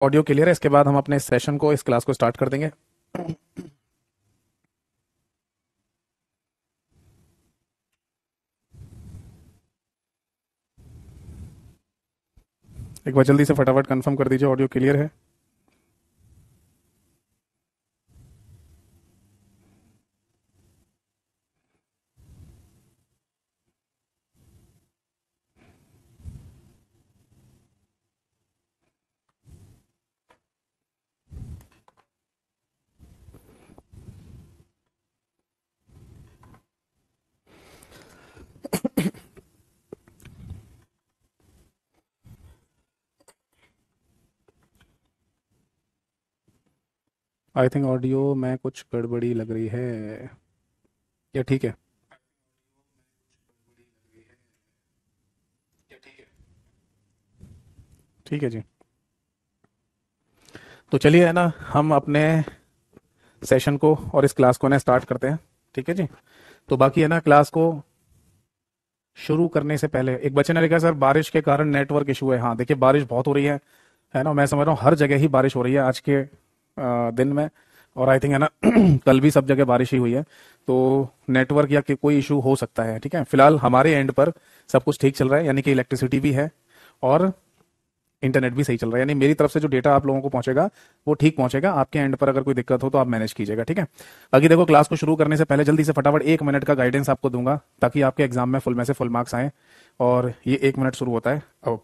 Audio clear है? इसके बाद हम अपने सेशन को, इस क्लास को स्टार्ट कर देंगे। एक बार जल्दी से फटाफट कंफर्म कर दीजिए ऑडियो क्लियर है। आई थिंक ऑडियो में कुछ गड़बड़ी लग रही है, या ठीक है? ठीक है जी। तो चलिए, है ना, हम अपने सेशन को और इस क्लास को ना स्टार्ट करते हैं। ठीक है जी। तो बाकी है ना, क्लास को शुरू करने से पहले एक बच्चे ने लिखा, सर बारिश के कारण नेटवर्क इशू है। हाँ देखिए, बारिश बहुत हो रही है ना। मैं समझ रहा हूँ हर जगह ही बारिश हो रही है आज के दिन में। और आई थिंक, है ना, कल भी सब जगह बारिश ही हुई है। तो नेटवर्क या कोई इशू हो सकता है। ठीक है, फिलहाल हमारे एंड पर सब कुछ ठीक चल रहा है, यानी कि इलेक्ट्रिसिटी भी है और इंटरनेट भी सही चल रहा है। यानी मेरी तरफ से जो डेटा आप लोगों को पहुंचेगा वो ठीक पहुंचेगा। आपके एंड पर अगर कोई दिक्कत हो तो आप मैनेज कीजिएगा। ठीक है। बाकी देखो, क्लास को शुरू करने से पहले जल्दी से फटाफट 1 मिनट का गाइडेंस आपको दूंगा, ताकि आपके एग्जाम में से फुल मार्क्स आए। और ये 1 मिनट शुरू होता है अब।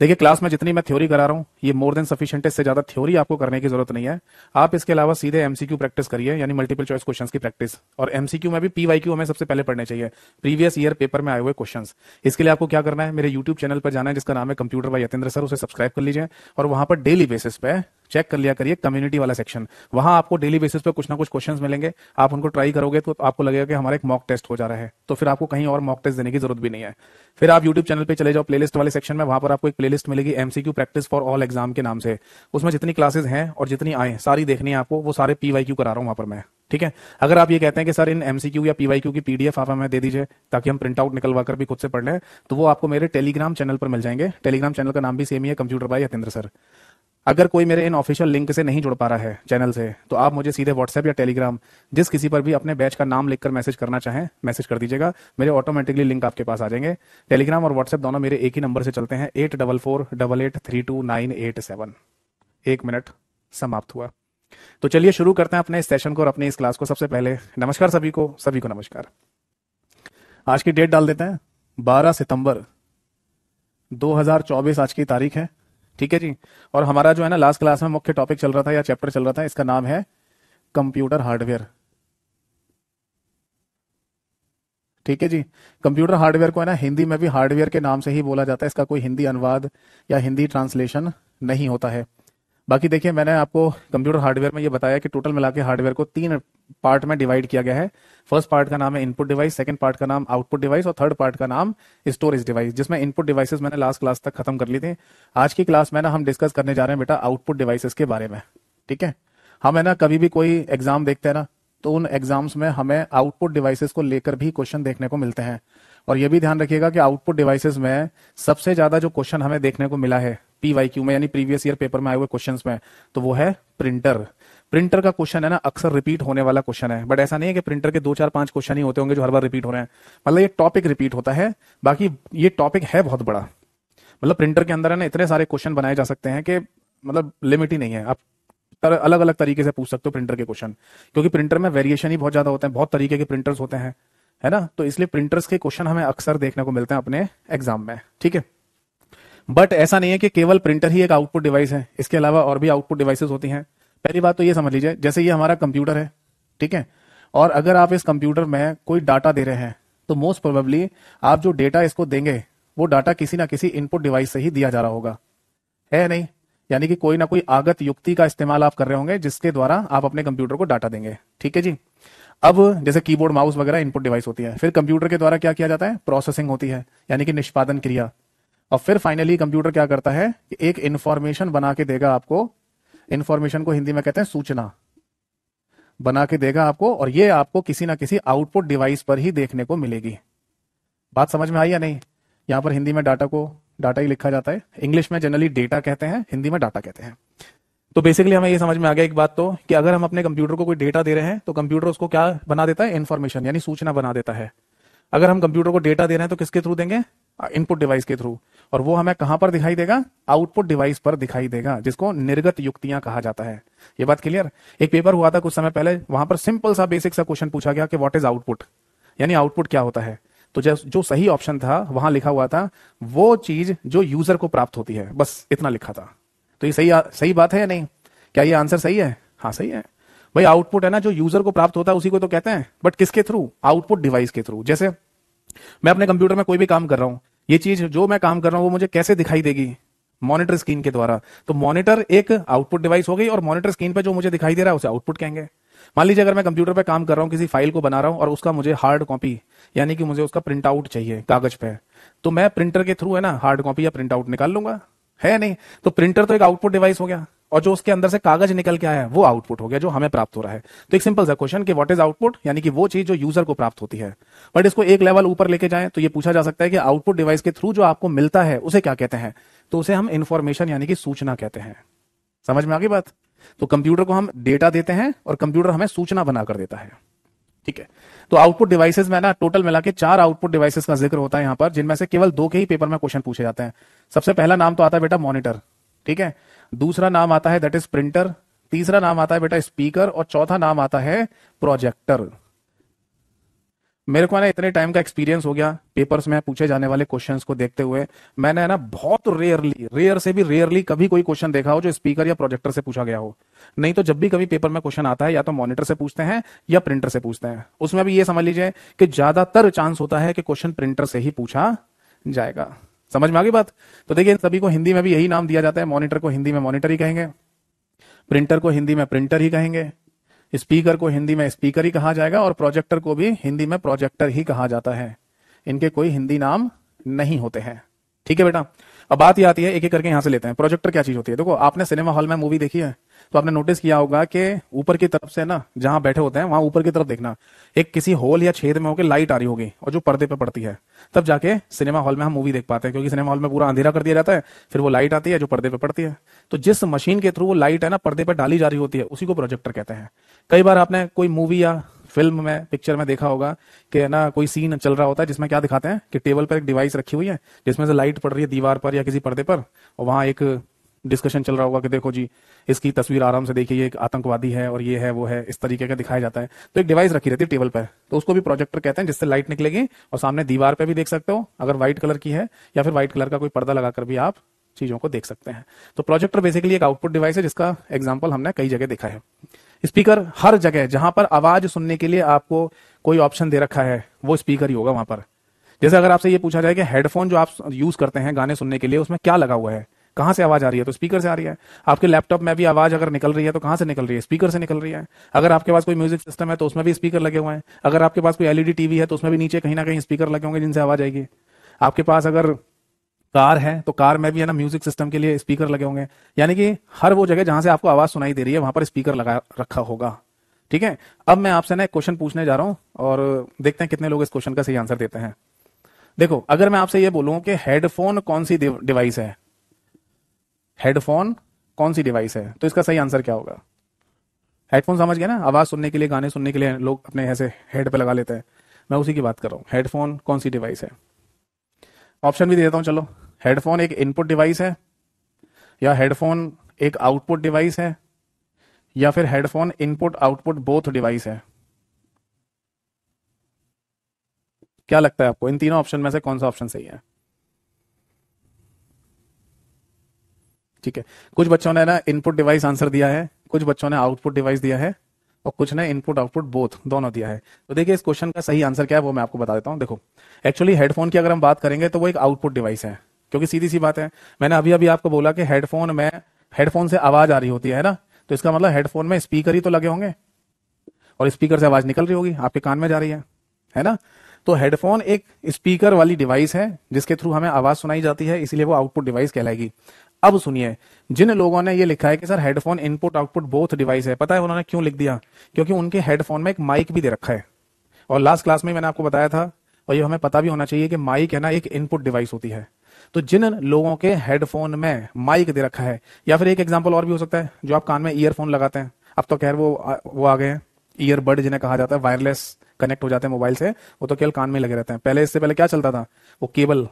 देखिए, क्लास में जितनी मैं थ्योरी करा रहा हूँ ये मोर देन सफिशिएंट है। इससे ज्यादा थ्योरी आपको करने की जरूरत नहीं है। आप इसके अलावा सीधे एमसीक्यू प्रैक्टिस करिए, यानी मल्टीपल चॉइस क्वेश्चंस की प्रैक्टिस। और एमसीक्यू में भी पीवाईक्यू हमें सबसे पहले पढ़ने चाहिए, प्रीवियस ईयर पेपर में आए हुए क्वेश्चंस। इसके लिए आपको क्या करना है, मेरे यूट्यूब चैनल पर जाना है जिसका नाम है कंप्यूटर बाय यतेंद्र सर, उसे सब्सक्राइब कर लीजिए। और वहां पर डेली बेसिस पे चेक कर लिया करिए कम्युनिटी वाला सेक्शन। वहां आपको डेली बेसिस पे कुछ ना कुछ क्वेश्चंस मिलेंगे। आप उनको ट्राई करोगे तो आपको लगेगा कि हमारा एक मॉक टेस्ट हो जा रहा है, तो फिर आपको कहीं और मॉक टेस्ट देने की जरूरत भी नहीं है। फिर आप यूट्यूब चैनल पे चले जाओ, प्लेलिस्ट वाले सेक्शन में, वहां पर आपको एक प्लेलिस्ट मिलेगी MCQ practice for all exam के नाम से। उसमें जितनी क्लासेस हैं और जितनी आए सारी देखनी है आपको। वो सारे पीवाईक्यू करा रहा हूं वहां पर मैं। ठीक है। अगर आप ये कहते हैं कि सर इन एमसीक्यू या पीवाईक्यू की पीडीएफ आप हमें दे दीजिए ताकि हम प्रिंट आउट निकलवा कर भी खुद से पढ़ लें, तो वो आपको मेरे टेलीग्राम चैनल पर मिल जाएंगे। टेलीग्राम चैनल का नाम भी सेम ही है, कंप्यूटर बाय यतेंद्र सर। अगर कोई मेरे इन ऑफिशियल लिंक से नहीं जुड़ पा रहा है चैनल से, तो आप मुझे सीधे व्हाट्सएप या टेलीग्राम, जिस किसी पर भी अपने बैच का नाम लिखकर मैसेज करना चाहें, मैसेज कर दीजिएगा। मेरे ऑटोमेटिकली लिंक आपके पास आ जाएंगे। टेलीग्राम और व्हाट्सएप दोनों मेरे एक ही नंबर से चलते हैं, 8448832987। 1 मिनट समाप्त हुआ। तो चलिए शुरू करते हैं अपने इस सेशन को और अपनी इस क्लास को। सबसे पहले नमस्कार सभी को, सभी को नमस्कार। आज की डेट डाल देते हैं, 12 सितंबर 2024 आज की तारीख है। ठीक है जी। और हमारा जो है ना, लास्ट क्लास में मुख्य टॉपिक चल रहा था या चैप्टर चल रहा था, इसका नाम है कंप्यूटर हार्डवेयर। ठीक है जी। कंप्यूटर हार्डवेयर को है ना, हिंदी में भी हार्डवेयर के नाम से ही बोला जाता है। इसका कोई हिंदी अनुवाद या हिंदी ट्रांसलेशन नहीं होता है। बाकी देखिए, मैंने आपको कंप्यूटर हार्डवेयर में ये बताया कि टोटल मिला के हार्डवेयर को 3 पार्ट में डिवाइड किया गया है। फर्स्ट पार्ट का नाम है इनपुट डिवाइस, सेकंड पार्ट का नाम आउटपुट डिवाइस और थर्ड पार्ट का नाम स्टोरेज डिवाइस, जिसमें इनपुट डिवाइसेस मैंने लास्ट क्लास तक खत्म कर ली थी। आज की क्लास में ना हम डिस्कस करने जा रहे हैं बेटा आउटपुट डिवाइसेस के बारे में। ठीक है। हम है ना, कभी भी कोई एग्जाम देखते हैं ना, तो उन एग्जाम्स में हमें आउटपुट डिवाइसेस को लेकर भी क्वेश्चन देखने को मिलते हैं। और ये भी ध्यान रखिएगा कि आउटपुट डिवाइसेस में सबसे ज्यादा जो क्वेश्चन हमें देखने को मिला है पीवाईक्यू में, यानी प्रीवियस ईयर पेपर में आए हुए क्वेश्चंस में, तो वो है प्रिंटर। प्रिंटर का क्वेश्चन है ना, अक्सर रिपीट होने वाला क्वेश्चन है। बट ऐसा नहीं है कि प्रिंटर के 2 4 5 क्वेश्चन ही होते होंगे जो हर बार रिपीट हो रहे हैं। मतलब ये टॉपिक रिपीट होता है। बाकी ये टॉपिक है बहुत बड़ा। मतलब प्रिंटर के अंदर है ना, इतने सारे क्वेश्चन बनाए जा सकते हैं कि मतलब लिमिट ही नहीं है। आप अलग अलग तरीके से पूछ सकते हो प्रिंटर के क्वेश्चन, क्योंकि प्रिंटर में वेरिएशन ही बहुत ज्यादा होते हैं, बहुत तरीके के प्रिंटर्स होते हैं, है ना। तो इसलिए प्रिंटर्स के क्वेश्चन हमें अक्सर देखने को मिलते हैं अपने एग्जाम में। ठीक है। बट ऐसा नहीं है कि केवल प्रिंटर ही एक आउटपुट डिवाइस है, इसके अलावा और भी आउटपुट डिवाइसेस होती हैं। पहली बात तो ये समझ लीजिए, जैसे ये हमारा कंप्यूटर है, ठीक है। और अगर आप इस कंप्यूटर में कोई डाटा दे रहे हैं, तो मोस्ट प्रोबेबली आप जो डेटा इसको देंगे वो डाटा किसी ना किसी इनपुट डिवाइस से ही दिया जा रहा होगा, है नहीं। यानी कि कोई ना कोई आगत युक्ति का इस्तेमाल आप कर रहे होंगे जिसके द्वारा आप अपने कंप्यूटर को डाटा देंगे। ठीक है जी। अब जैसे कीबोर्ड माउस वगैरह इनपुट डिवाइस होती है, फिर कंप्यूटर के द्वारा क्या किया जाता है, प्रोसेसिंग होती है, यानी कि निष्पादन क्रिया। और फिर फाइनली कंप्यूटर क्या करता है कि एक इंफॉर्मेशन बना के देगा आपको। इंफॉर्मेशन को हिंदी में कहते हैं सूचना, बना के देगा आपको, और ये आपको किसी ना किसी आउटपुट डिवाइस पर ही देखने को मिलेगी। बात समझ में आई या नहीं। यहां पर हिंदी में डाटा को डाटा ही लिखा जाता है, इंग्लिश में जनरली डेटा कहते हैं, हिंदी में डाटा कहते हैं। तो बेसिकली हमें ये समझ में आ गया एक बात तो, कि अगर हम अपने कंप्यूटर को कोई डेटा दे रहे हैं तो कंप्यूटर उसको क्या बना देता है, इन्फॉर्मेशन यानी सूचना बना देता है। अगर हम कंप्यूटर को डेटा दे रहे हैं तो किसके थ्रू देंगे, इनपुट डिवाइस के थ्रू, और वो हमें कहां पर दिखाई देगा, आउटपुट डिवाइस पर दिखाई देगा, जिसको निर्गत युक्तियां कहा जाता है। ये बात क्लियर। एक पेपर हुआ था कुछ समय पहले, वहां पर सिंपल सा बेसिक सा क्वेश्चन पूछा गया कि व्हाट इज आउटपुट, यानी आउटपुट क्या होता है। तो जो सही ऑप्शन था वहां लिखा हुआ था वो चीज जो यूजर को प्राप्त होती है, बस इतना लिखा था। तो ये सही बात है या नहीं, क्या ये आंसर सही है? हाँ सही है भाई। आउटपुट है ना जो यूजर को प्राप्त होता है उसी को तो कहते हैं, बट किसके थ्रू, आउटपुट डिवाइस के थ्रू। जैसे मैं अपने कंप्यूटर में कोई भी काम कर रहा हूं, ये चीज जो मैं काम कर रहा हूं वो मुझे कैसे दिखाई देगी, मॉनिटर स्क्रीन के द्वारा। तो मॉनिटर एक आउटपुट डिवाइस हो गई, और मॉनिटर स्क्रीन पे जो मुझे दिखाई दे रहा है उसे आउटपुट कहेंगे। मान लीजिए अगर मैं कंप्यूटर पे काम कर रहा हूं, किसी फाइल को बना रहा हूं और उसका मुझे हार्ड कॉपी यानी कि मुझे उसका प्रिंट आउट चाहिए कागज पे, तो मैं प्रिंटर के थ्रू है ना हार्ड कॉपी या प्रिंट आउट निकाल लूंगा, है या नहीं। तो प्रिंटर तो एक आउटपुट डिवाइस हो गया, और जो उसके अंदर से कागज निकल के आया है वो आउटपुट हो गया जो हमें प्राप्त हो रहा है। तो एक सिंपल सा क्वेश्चन कि व्हाट इज आउटपुट, यानी कि वो चीज जो यूजर को प्राप्त होती है। बट इसको एक लेवल ऊपर लेके जाएं तो ये पूछा जा सकता है कि आउटपुट डिवाइस के थ्रू जो आपको मिलता है उसे क्या कहते हैं, तो उसे हम इंफॉर्मेशन यानी कि सूचना कहते हैं। समझ में आ गई बात। तो कंप्यूटर को हम डेटा देते हैं और कंप्यूटर हमें सूचना बनाकर देता है, ठीक है। तो आउटपुट डिवाइसेस में ना टोटल मिला के 4 आउटपुट डिवाइसेस का जिक्र होता है यहां पर, जिनमें से केवल 2 के ही पेपर में क्वेश्चन पूछे जाते हैं। सबसे पहला नाम तो आता है बेटा मॉनिटर, ठीक है। दूसरा नाम आता है दैट इज प्रिंटर, तीसरा नाम आता है बेटा स्पीकर, और चौथा नाम आता है प्रोजेक्टर। मेरे को ना इतने टाइम का एक्सपीरियंस हो गया पेपर्स में पूछे जाने वाले क्वेश्चंस को देखते हुए, मैंने ना बहुत रेयर से भी रेयरली कभी कोई क्वेश्चन देखा हो जो स्पीकर या प्रोजेक्टर से पूछा गया हो। नहीं तो जब भी कभी पेपर में क्वेश्चन आता है या तो मॉनिटर से पूछते हैं या प्रिंटर से पूछते हैं। उसमें भी ये समझ लीजिए कि ज्यादातर चांस होता है कि क्वेश्चन प्रिंटर से ही पूछा जाएगा। समझ में आ गई बात। तो देखिए सभी को हिंदी में भी यही नाम दिया जाता है, मॉनिटर को हिंदी में मॉनिटर ही कहेंगे, प्रिंटर को हिंदी में प्रिंटर ही कहेंगे, स्पीकर को हिंदी में स्पीकर ही कहा जाएगा, और प्रोजेक्टर को भी हिंदी में प्रोजेक्टर ही कहा जाता है। इनके कोई हिंदी नाम नहीं होते हैं, ठीक है बेटा। अब बात ये आती है, एक एक करके यहां से लेते हैं। प्रोजेक्टर क्या चीज होती है। देखो आपने सिनेमा हॉल में मूवी देखी है तो आपने नोटिस किया होगा कि ऊपर की तरफ से ना जहां बैठे होते हैं वहां ऊपर की तरफ देखना, एक किसी होल या छेद में होकर लाइट आ रही होगी और जो पर्दे पे पड़ती है, तब जाके सिनेमा हॉल में हम मूवी देख पाते हैं, क्योंकि सिनेमा हॉल में पूरा अंधेरा कर दिया जाता है, फिर वो लाइट आती है जो पर्दे पे पड़ती है। तो जिस मशीन के थ्रू वो लाइट है ना पर्दे पे डाली जा रही होती है उसी को प्रोजेक्टर कहते हैं। कई बार आपने कोई मूवी या फिल्म में पिक्चर में देखा होगा कि ना कोई सीन चल रहा होता है जिसमें क्या दिखाते हैं कि टेबल पर एक डिवाइस रखी हुई है जिसमें से लाइट पड़ रही है दीवार पर या किसी पर्दे पर, और वहां एक डिस्कशन चल रहा होगा कि देखो जी इसकी तस्वीर आराम से देखिए, ये एक आतंकवादी है और ये है वो है, इस तरीके का दिखाया जाता है। तो एक डिवाइस रखी रहती है टेबल पर, तो उसको भी प्रोजेक्टर कहते हैं, जिससे लाइट निकलेगी और सामने दीवार पे भी देख सकते हो अगर व्हाइट कलर की है, या फिर व्हाइट कलर का कोई पर्दा लगाकर भी आप चीजों को देख सकते हैं। तो प्रोजेक्टर बेसिकली एक आउटपुट डिवाइस है जिसका एग्जाम्पल हमने कई जगह देखा है। स्पीकर हर जगह जहां पर आवाज सुनने के लिए आपको कोई ऑप्शन दे रखा है वो स्पीकर ही होगा वहां पर। जैसे अगर आपसे ये पूछा जाए कि हेडफोन जो आप यूज करते हैं गाने सुनने के लिए उसमें क्या लगा हुआ है, कहां से आवाज आ रही है, तो स्पीकर से आ रही है। आपके लैपटॉप में भी आवाज अगर निकल रही है तो कहां से निकल रही है, स्पीकर से निकल रही है। अगर आपके पास कोई म्यूजिक सिस्टम है तो उसमें भी स्पीकर लगे हुए हैं। अगर आपके पास कोई एलईडी टीवी है तो उसमें भी नीचे कहीं ना कहीं स्पीकर लगे होंगे जिनसे आवाज आएगी। आपके पास अगर कार है तो कार में भी है ना म्यूजिक सिस्टम के लिए स्पीकर लगे होंगे। यानी कि हर वो जगह जहां से आपको आवाज सुनाई दे रही है वहां पर स्पीकर लगा रखा होगा, ठीक है। अब मैं आपसे ना एक क्वेश्चन पूछने जा रहा हूं और देखते हैं कितने लोग इस क्वेश्चन का सही आंसर देते हैं। देखो अगर मैं आपसे ये बोलूं कि हेडफोन कौन सी डिवाइस है, हेडफोन कौन सी डिवाइस है, तो इसका सही आंसर क्या होगा। हेडफोन समझ गए ना, आवाज सुनने के लिए गाने सुनने के लिए लोग अपने ऐसे हेड पे लगा लेते हैं, मैं उसी की बात कर रहा हूं। हेडफोन कौन सी डिवाइस है, ऑप्शन भी दे देता हूं चलो। हेडफोन एक इनपुट डिवाइस है, या हेडफोन एक आउटपुट डिवाइस है, या फिर headphone input output both device है। क्या लगता है आपको इन तीनों ऑप्शन में से कौन सा ऑप्शन सही है। ठीक है, कुछ बच्चों ने ना इनपुट डिवाइस आंसर दिया है, कुछ बच्चों ने आउटपुट डिवाइस दिया है, और कुछ ने इनपुट आउटपुट बोथ दोनों दिया है। तो देखिए इस क्वेश्चन का सही आंसर क्या है वो मैं आपको बता देता हूं। देखो एक्चुअली हेडफोन की अगर हम बात करेंगे तो वो एक आउटपुट डिवाइस है, क्योंकि सीधी सी बात है, मैंने अभी अभी आपको बोला कि हेडफोन में हेडफोन से आवाज आ रही होती है ना, तो इसका मतलब हेडफोन में स्पीकर ही तो लगे होंगे और स्पीकर से आवाज निकल रही होगी, आपके कान में जा रही है ना। तो हेडफोन एक स्पीकर वाली डिवाइस है जिसके थ्रू हमें आवाज सुनाई जाती है, इसलिए वो आउटपुट डिवाइस कहलाएगी। अब सुनिए, जिन लोगों ने ये लिखा है कि sir headphone input output both device है, पता है उन्होंने क्यों लिख दिया, क्योंकि उनके हेडफोन में एक माइक भी दे रखा है। और लास्ट क्लास में मैंने आपको बताया था, और ये हमें पता भी होना चाहिए कि माइक है ना एक इनपुट डिवाइस होती है। तो जिन लोगों के हेडफोन में माइक दे रखा है, या फिर एक एग्जांपल और भी हो सकता है, जो आप कान में ईयरफोन लगाते हैं, अब तो खैर वो आ गए हैं ईयरबड जिन्हें कहा जाता है, वायरलेस कनेक्ट हो जाते हैं मोबाइल से, वो तो केवल कान में लगे रहते हैं। पहले, इससे पहले क्या चलता था, वो केबल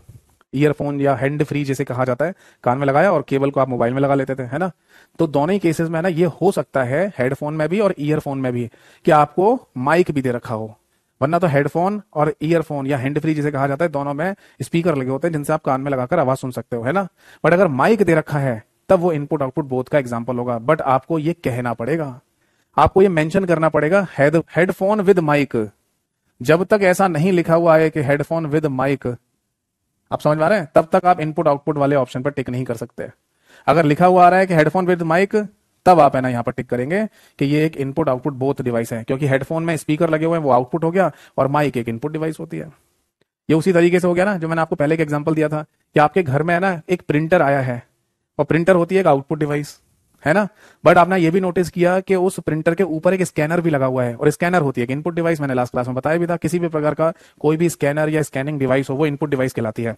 ईयरफोन या हैंड फ्री जिसे कहा जाता है, कान में लगाया और केबल को आप मोबाइल में लगा लेते थे, है ना। तो दोनों ही केसेस में है ना, ये हो सकता है हेडफोन में भी और ईयरफोन में भी कि आपको माइक भी दे रखा हो, वरना तो हेडफोन और ईयरफोन या हैंड फ्री जिसे कहा जाता है, दोनों में स्पीकर लगे होते हैं जिनसे आप कान में लगाकर आवाज सुन सकते हो, है ना। बट अगर माइक दे रखा है तब वो इनपुट आउटपुट बोथ का एग्जाम्पल होगा। बट आपको ये कहना पड़ेगा, आपको ये मेंशन करना पड़ेगा, हेडफोन विद माइक। जब तक ऐसा नहीं लिखा हुआ है कि हेडफोन विद माइक, आप समझ में आ रहे हैं, तब तक आप इनपुट आउटपुट वाले ऑप्शन पर टिक नहीं कर सकते। अगर लिखा हुआ आ रहा है कि हेडफोन विद माइक, तब आप है ना यहाँ पर टिक करेंगे कि ये एक इनपुट आउटपुट बोथ डिवाइस है, क्योंकि हेडफोन में स्पीकर लगे हुए हैं, वो आउटपुट हो गया, और माइक एक इनपुट डिवाइस होती है। ये उसी तरीके से हो गया ना, जो मैंने आपको पहले एक एग्जांपल दिया था कि आपके घर में है ना एक प्रिंटर आया है, और प्रिंटर होती है एक आउटपुट डिवाइस, है ना। बट आपने ये भी नोटिस किया कि उस प्रिंटर के ऊपर एक स्कैनर भी लगा हुआ है, और स्कैनर होती है एक इनपुट डिवाइस। मैंने लास्ट क्लास में बताया भी था, किसी भी प्रकार का कोई भी स्कैनर या स्कैनिंग डिवाइस हो, वो इनपुट डिवाइस कहलाती है।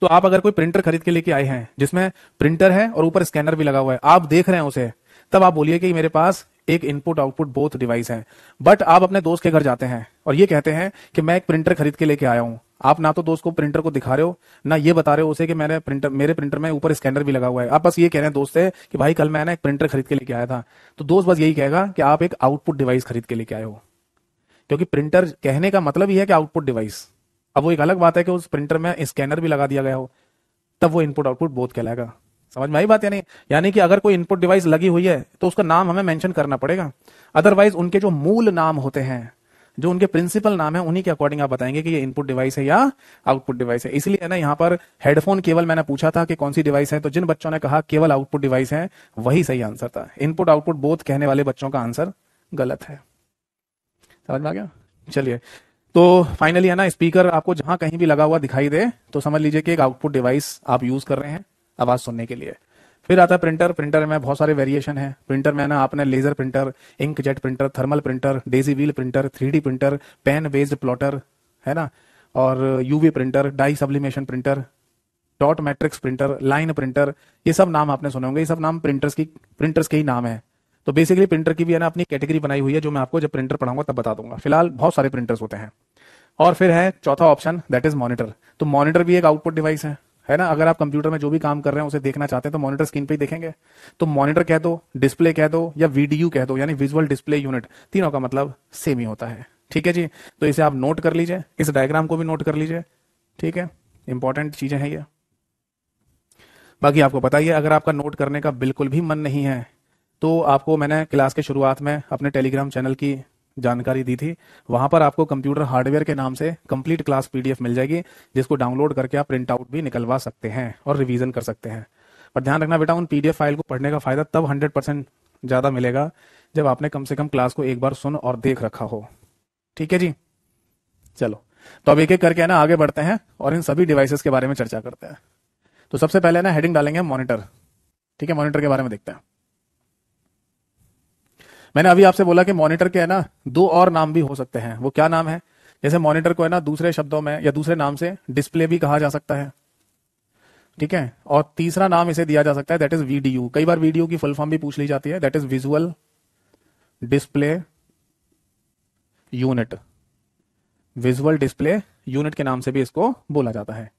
तो आप अगर कोई प्रिंटर खरीद के लेके आए हैं जिसमें प्रिंटर है और ऊपर स्कैनर भी लगा हुआ है, आप देख रहे हैं उसे, तब आप बोलिए कि मेरे पास एक इनपुट आउटपुट बोथ डिवाइस है। बट आप अपने दोस्त के घर जाते हैं और ये कहते हैं कि मैं एक प्रिंटर खरीद के लेके आया हूं, आप ना तो दोस्त को प्रिंटर को दिखा रहे हो, ना ये बता रहे हो उसे कि मेरे प्रिंटर में ऊपर स्कैनर भी लगा हुआ है। आप बस ये कह रहे हैं दोस्त से कि भाई कल मैं ना एक प्रिंटर खरीद के लेके आया था, तो दोस्त बस यही कहेगा कि आप एक आउटपुट डिवाइस खरीद के लेके आए हो, क्योंकि प्रिंटर कहने का मतलब ही है कि आउटपुट डिवाइस। अब वो एक अलग बात है कि उस प्रिंटर में स्कैनर भी लगा दिया गया हो, तब वो इनपुट आउटपुट बोथ कहलाएगा। समझ में आई बात या नहीं? यानी कि अगर कोई इनपुट डिवाइस लगी हुई है तो उसका नाम हमें मेंशन करना पड़ेगा, अदरवाइज उनके जो मूल नाम होते हैं, जो उनके प्रिंसिपल नाम है, उन्हीं के अकॉर्डिंग आप बताएंगे कि ये इनपुट डिवाइस है या आउटपुट डिवाइस है। इसलिए है ना, यहाँ पर हेडफोन केवल मैंने पूछा था कि कौन सी डिवाइस है, तो जिन बच्चों ने कहा केवल आउटपुट डिवाइस है, वही सही आंसर था। इनपुट आउटपुट बोथ कहने वाले बच्चों का आंसर गलत है। समझ में आ गया? चलिए, तो फाइनली है ना, स्पीकर आपको जहां कहीं भी लगा हुआ दिखाई दे तो समझ लीजिए कि एक आउटपुट डिवाइस आप यूज कर रहे हैं आवाज सुनने के लिए। फिर आता है प्रिंटर। प्रिंटर में बहुत सारे वेरिएशन है। प्रिंटर में ना आपने laser printer, inkjet printer, thermal printer, daisy wheel printer, 3D printer, pen based plotter, है ना, और UV printer, dye sublimation printer, dot matrix printer, line printer, ये सब नाम आपने सुने होंगे। ये सब नाम प्रिंटर्स के ही नाम है। तो बेसिकली प्रिंटर की भी है ना अपनी कैटेगरी बनाई हुई है, जो मैं आपको जब प्रिंटर पढ़ाऊंगा तब बता दूंगा। फिलहाल बहुत सारे प्रिंटर्स होते हैं। और फिर है चौथा ऑप्शन, दैट इज मॉनिटर। तो मॉनिटर भी एक आउटपुट डिवाइस है ना। अगर आप कंप्यूटर में जो भी काम कर रहे हैं उसे देखना चाहते हैं तो मॉनिटर स्क्रीन पे ही देखेंगे। तो मॉनिटर कह दो, डिस्प्ले कह दो, या वीडीयू कह दो, यानी विजुअल डिस्प्ले यूनिट, तीनों का मतलब सेम ही होता है। ठीक है जी, तो इसे आप नोट कर लीजिए, इस डायग्राम को भी नोट कर लीजिए। ठीक है, इंपॉर्टेंट चीजें हैं ये। बाकी आपको पता ही है, अगर आपका नोट करने का बिल्कुल भी मन नहीं है तो आपको मैंने क्लास के शुरुआत में अपने टेलीग्राम चैनल की जानकारी दी थी, वहां पर आपको कंप्यूटर हार्डवेयर के नाम से कंप्लीट क्लास पीडीएफ मिल जाएगी, जिसको डाउनलोड करके आप प्रिंट आउट भी निकलवा सकते हैं और रिवीजन कर सकते हैं। पर ध्यान रखना बेटा, उन पीडीएफ फाइल को पढ़ने का फायदा तब 100% ज्यादा मिलेगा जब आपने कम से कम क्लास को एक बार सुन और देख रखा हो। ठीक है जी, चलो, तो अब एक एक करके है ना आगे बढ़ते हैं और इन सभी डिवाइसेस के बारे में चर्चा करते हैं। तो सबसे पहले ना हेडिंग डालेंगे मॉनिटर। ठीक है, मॉनिटर के बारे में देखते हैं। मैंने अभी आपसे बोला कि मॉनिटर के है ना दो और नाम भी हो सकते हैं। वो क्या नाम है? जैसे मॉनिटर को है ना दूसरे शब्दों में या दूसरे नाम से डिस्प्ले भी कहा जा सकता है। ठीक है, और तीसरा नाम इसे दिया जा सकता है, दैट इज वीडीयू। कई बार वीडियो की फुल फॉर्म भी पूछ ली जाती है, that is visual display unit. Visual display unit के नाम से भी इसको बोला जाता है।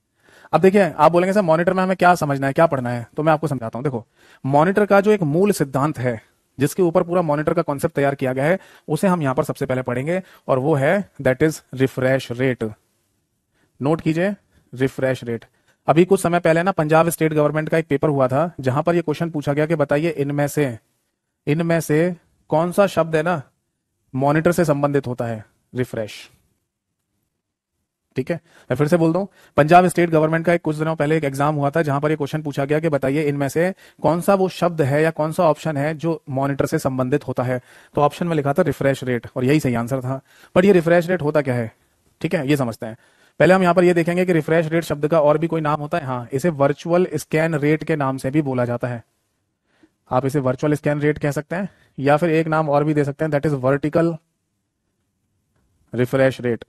अब देखिए, आप बोलेंगे सर मॉनिटर में हमें क्या समझना है, क्या पढ़ना है, तो मैं आपको समझाता हूं। देखो, मॉनिटर का जो एक मूल सिद्धांत है, जिसके ऊपर पूरा मॉनिटर का कॉन्सेप्ट तैयार किया गया है, उसे हम यहां पर सबसे पहले पढ़ेंगे, और वो है that is refresh rate. Note कीजिए, रिफ्रेश रेट। अभी कुछ समय पहले ना पंजाब स्टेट गवर्नमेंट का एक पेपर हुआ था, जहां पर यह क्वेश्चन पूछा गया कि बताइए इनमें से कौन सा शब्द है ना मॉनिटर से संबंधित होता है? रिफ्रेश। ठीक है, मैं फिर से बोल दूं, पंजाब स्टेट गवर्नमेंट का एक कुछ दिनों पहले एक एग्जाम हुआ था, जहां पर ये क्वेश्चन पूछा गया कि बताइए इनमें से कौन सा वो शब्द है या कौन सा ऑप्शन है जो मॉनिटर से संबंधित होता है। तो ऑप्शन में लिखा था रिफ्रेश रेट, और यही सही आंसर था। बट ये रिफ्रेश रेट होता क्या है? ठीक है, ये समझते हैं। पहले हम यहां पर ये देखेंगे कि रिफ्रेश रेट शब्द का और भी कोई नाम होता है। हाँ, इसे वर्चुअल स्कैन रेट के नाम से भी बोला जाता है। आप इसे वर्चुअल स्कैन रेट कह सकते हैं, या फिर एक नाम और भी दे सकते हैं, that is vertical refresh rate.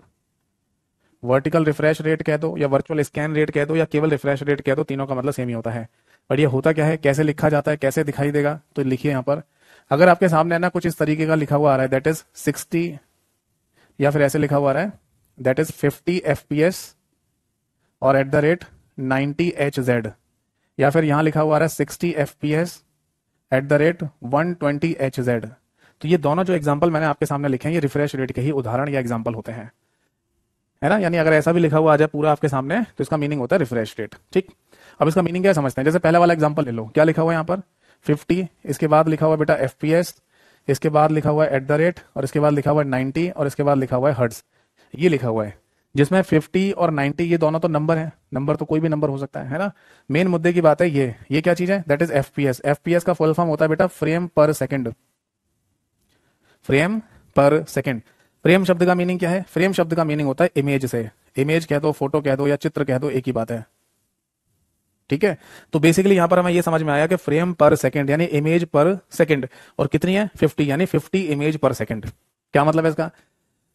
Vertical refresh rate कह दो या वर्चुअल स्कैन रेट कह दो या केवल रिफ्रेश रेट कह दो, तीनों का मतलब सेम ही होता है। पर ये होता क्या है, कैसे लिखा जाता है, कैसे दिखाई देगा, तो लिखिए यहाँ पर। अगर आपके सामने है ना कुछ इस तरीके का लिखा हुआ आ रहा है, दैट इज 60, या फिर ऐसे लिखा हुआ आ रहा है दैट इज 50 FPS और एट द रेट 90 HZ, या फिर यहां लिखा हुआ आ रहा है 60 FPS at the rate 120 HZ। तो ये दोनों जो एग्जाम्पल मैंने आपके सामने लिखे हैं, ये रिफ्रेश रेट के ही उदाहरण या एग्जाम्पल होते हैं, है ना। यानी अगर ऐसा भी लिखा हुआ आ जाए पूरा आपके सामने, तो इसका मीनिंग होता है रिफ्रेश रेट। ठीक, अब इसका मीनिंग क्या समझते हैं। जैसे पहला वाला एग्जाम्पल ले लो, क्या लिखा हुआ है यहाँ पर 50, इसके बाद लिखा हुआ है बेटा FPS, इसके बाद लिखा हुआ है एट द रेट, और इसके बाद लिखा हुआ है 90, और इसके बाद लिखा हुआ है हर्ट्ज। ये लिखा हुआ है, जिसमें 50 और 90 ये दोनों तो नंबर है, नंबर तो कोई भी नंबर हो सकता है ना। मेन मुद्दे की बात है ये क्या चीज है, दैट इज FPS। FPS का फुल फॉर्म होता है बेटा फ्रेम पर सेकंड, फ्रेम पर सेकंड। फ्रेम शब्द का मीनिंग क्या है, फ्रेम शब्द का मीनिंग होता है इमेज से, इमेज कह दो, फोटो कह दो या चित्र कह दो, एक ही बात है। ठीक है, तो बेसिकली यहां पर हमें ये समझ में आया कि फ्रेम पर सेकंड यानी इमेज पर सेकंड, और कितनी है 50, यानी 50 इमेज पर सेकंड। क्या मतलब है इसका,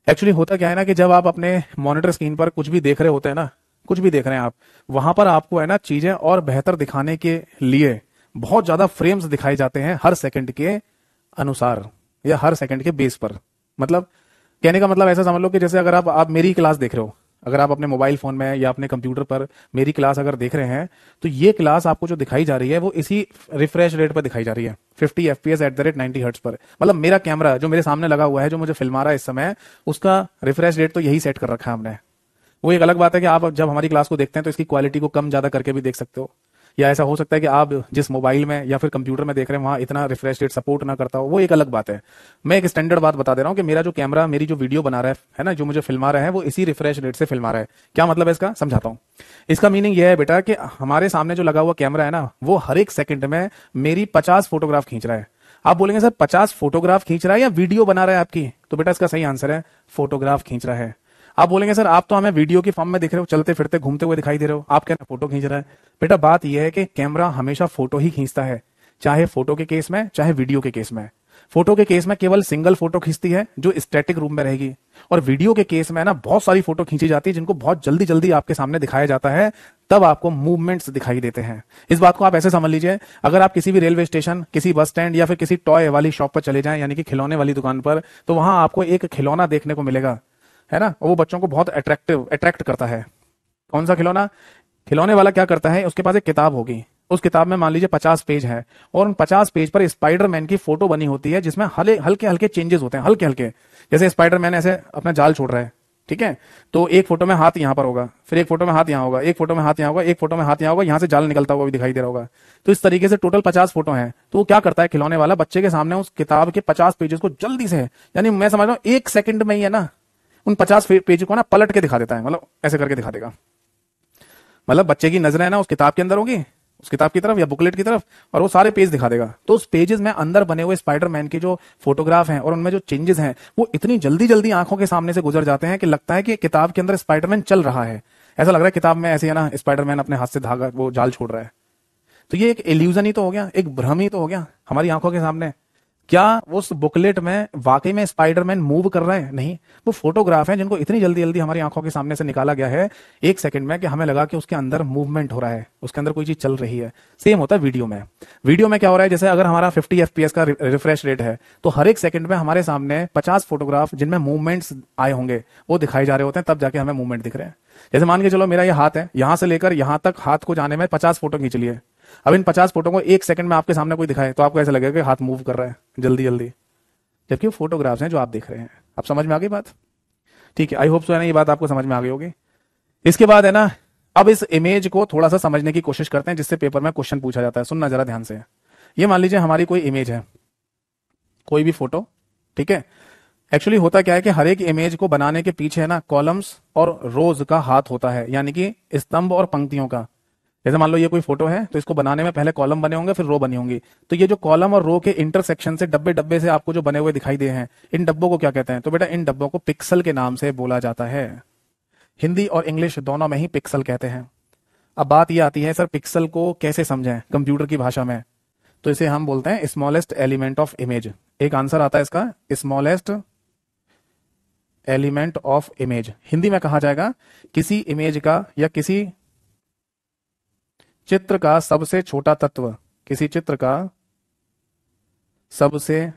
एक्चुअली होता क्या है ना कि जब आप अपने मॉनिटर स्क्रीन पर कुछ भी देख रहे होते हैं ना, कुछ भी देख रहे हैं आप, वहां पर आपको है ना चीजें और बेहतर दिखाने के लिए बहुत ज्यादा फ्रेम्स दिखाए जाते हैं हर सेकंड के अनुसार या हर सेकंड के बेस पर। मतलब कहने का मतलब ऐसा समझ लो कि जैसे अगर आप मेरी क्लास देख रहे हो, अगर आप अपने मोबाइल फोन में या अपने कंप्यूटर पर मेरी क्लास अगर देख रहे हैं, तो ये क्लास आपको जो दिखाई जा रही है वो इसी रिफ्रेश रेट पर दिखाई जा रही है, 50 FPS at the rate 90 hertz पर। मतलब मेरा कैमरा जो मेरे सामने लगा हुआ है, जो मुझे फिल्मा रहा है इस समय, उसका रिफ्रेश रेट तो यही सेट कर रखा है हमने। वो एक अलग बात है कि आप जब हमारी क्लास को देखते हैं तो इसकी क्वालिटी को कम ज्यादा करके भी देख सकते हो, या ऐसा हो सकता है कि आप जिस मोबाइल में या फिर कंप्यूटर में देख रहे हैं वहां इतना रिफ्रेश रेट सपोर्ट ना करता हो, वो एक अलग बात है। मैं एक स्टैंडर्ड बात बता दे रहा हूं कि मेरा जो कैमरा मेरी जो वीडियो बना रहा है ना, जो मुझे फिल्मा रहा है, वो इसी रिफ्रेश रेट से फिल्मा रहा है। क्या मतलब है इसका, समझाता हूं। इसका मीनिंग यह है बेटा कि हमारे सामने जो लगा हुआ कैमरा है ना, वो हर एक सेकंड में मेरी 50 फोटोग्राफ खींच रहा है। आप बोलेंगे सर 50 फोटोग्राफ खींच रहा है या वीडियो बना रहा है आपकी, तो बेटा इसका सही आंसर है फोटोग्राफ खींच रहा है। आप बोलेंगे सर आप तो हमें वीडियो की फॉर्म में दिख रहे हो, चलते फिरते घूमते हुए दिखाई दे रहे हो, आप कहना फोटो खींच रहा है। बेटा बात यह है कि कैमरा हमेशा फोटो ही खींचता है, चाहे फोटो के केस में चाहे वीडियो के केस में। फोटो के केस में केवल सिंगल फोटो खींचती है जो स्टैटिक रूम में रहेगी, और वीडियो के केस में ना बहुत सारी फोटो खींची जाती है जिनको बहुत जल्दी जल्दी आपके सामने दिखाया जाता है, तब आपको मूवमेंट्स दिखाई देते हैं। इस बात को आप ऐसे समझ लीजिए, अगर आप किसी भी रेलवे स्टेशन, किसी बस स्टैंड या फिर किसी टॉय वाली शॉप पर चले जाएं, यानी कि खिलौने वाली दुकान पर, तो वहां आपको एक खिलौना देखने को मिलेगा, है ना। वो बच्चों को बहुत अट्रैक्ट करता है। कौन सा खिलौना, खिलौने वाला क्या करता है, उसके पास एक किताब होगी, उस किताब में मान लीजिए 50 पेज है, और उन 50 पेज पर स्पाइडरमैन की फोटो बनी होती है, जिसमें हल्के हल्के चेंजेस होते हैं, हल्के हल्के। जैसे स्पाइडरमैन ऐसे अपना जाल छोड़ रहा है, ठीक है, तो एक फोटो में हाथ यहां पर होगा, फिर एक फोटो में हाथ यहां होगा, एक फोटो में हाथ यहां होगा, एक फोटो में हाथ यहां होगा, यहां से जाल निकलता हुआ भी दिखाई दे रहा होगा। तो इस तरीके से टोटल 50 फोटो हैं। तो वो क्या करता है खिलौने वाला, बच्चे के सामने उस किताब के 50 पेजेस को जल्दी से, यानी मैं समझ रहा हूं 1 सेकंड में ही है ना, उन 50 पेज को ना पलट के दिखा देता है, मतलब ऐसे करके दिखा देगा। मतलब बच्चे की नजर है ना उस किताब के अंदर होगी, उस किताब की तरफ या बुकलेट की तरफ, और वो सारे पेज दिखा देगा। तो उस पेजेस में अंदर बने हुए स्पाइडरमैन के जो फोटोग्राफ हैं और उनमें जो चेंजेस हैं, वो इतनी जल्दी जल्दी आंखों के सामने से गुजर जाते हैं कि लगता है कि किताब के अंदर स्पाइडरमैन चल रहा है। ऐसा लग रहा है किताब में ऐसे है ना, स्पाइडरमैन अपने हाथ से धागा वो जाल छोड़ रहा है। तो ये एक इल्यूजन ही तो हो गया, एक भ्रम ही तो हो गया हमारी आंखों के सामने। क्या उस बुकलेट में वाकई में स्पाइडरमैन मूव कर रहा है? नहीं, वो फोटोग्राफ हैं जिनको इतनी जल्दी जल्दी हमारी आंखों के सामने से निकाला गया है 1 सेकंड में, कि हमें लगा कि उसके अंदर मूवमेंट हो रहा है, उसके अंदर कोई चीज चल रही है। सेम होता है वीडियो में। वीडियो में क्या हो रहा है, जैसे अगर हमारा 50 FPS का रिफ्रेश रेट है, तो हर एक सेकंड में हमारे सामने 50 फोटोग्राफ जिनमें मूवमेंट्स आए होंगे वो दिखाई जा रहे होते हैं, तब जाके हमें मूवमेंट दिख रहे हैं। जैसे मान के चलो मेरा ये हाथ है, यहां से लेकर यहां तक हाथ को जाने में 50 फोटो खींच लिए। अब इन 50 फोटो को 1 सेकंड में आपके सामने कोई दिखाए तो आपको ऐसा लगेगा कि हाथ मूव कर रहा है जल्दी जल्दी, जबकि वो फोटोग्राफ्स हैं जो आप देख रहे हैं। आप समझ में आ गई बात? ठीक है, आई होप सो है ना, ये बात आपको समझ में आ गई होगी। इसके बाद है ना, अब इस इमेज को थोड़ा सा समझने की कोशिश करते हैं जिससे पेपर में क्वेश्चन पूछा जाता है। सुनना जरा ध्यान से। ये मान लीजिए हमारी कोई इमेज है, कोई भी फोटो, ठीक है। एक्चुअली होता क्या है कि हर एक इमेज को बनाने के पीछे है ना कॉलम्स और रोज का हाथ होता है, यानी कि स्तंभ और पंक्तियों का। जैसे मान लो ये कोई फोटो है, तो इसको बनाने में पहले कॉलम बने होंगे फिर रो बनी होंगी। तो ये जो कॉलम और रो के इंटरसेक्शन से डब्बे डब्बे से आपको जो बने हुए दिखाई दे हैं, इन डब्बों को क्या कहते हैं? तो बेटा इन डब्बों को पिक्सल के नाम से बोला जाता है। हिंदी और इंग्लिश दोनों में ही पिक्सल कहते हैं। अब बात ये आती है सर पिक्सल को कैसे समझें कंप्यूटर की भाषा में? तो इसे हम बोलते हैं स्मॉलेस्ट एलिमेंट ऑफ इमेज। एक आंसर आता है इसका, smallest element of image, Hindi में कहा जाएगा किसी इमेज का या किसी चित्र का सबसे छोटा तत्व, किसी चित्र का सबसे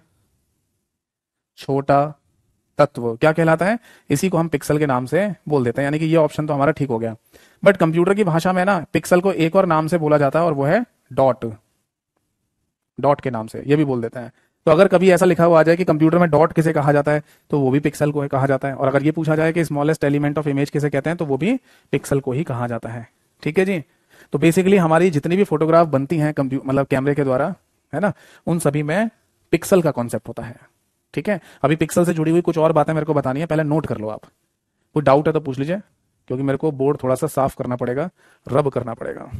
छोटा तत्व क्या कहलाता है, इसी को हम पिक्सल के नाम से बोल देते हैं। यानी कि ये ऑप्शन तो हमारा ठीक हो गया। बट कंप्यूटर की भाषा में ना पिक्सल को एक और नाम से बोला जाता है और वो है डॉट, डॉट के नाम से ये भी बोल देते हैं। तो अगर कभी ऐसा लिखा हुआ आ जाए कि कंप्यूटर में डॉट किसे कहा जाता है तो वो भी पिक्सल को कहा जाता है, और अगर ये पूछा जाए कि स्मॉलेस्ट एलिमेंट ऑफ इमेज किसे कहते हैं तो वो भी पिक्सल को ही कहा जाता है। ठीक है जी। तो बेसिकली हमारी जितनी भी फोटोग्राफ बनती हैं मतलब कैमरे के द्वारा, है ना, उन सभी में पिक्सल का कॉन्सेप्ट होता है। ठीक है, अभी पिक्सल से जुड़ी हुई कुछ और बातें मेरे को बतानी है, पहले नोट कर लो आप। कोई डाउट है तो पूछ लीजिए, क्योंकि मेरे को बोर्ड थोड़ा सा साफ करना पड़ेगा, रब करना पड़ेगा।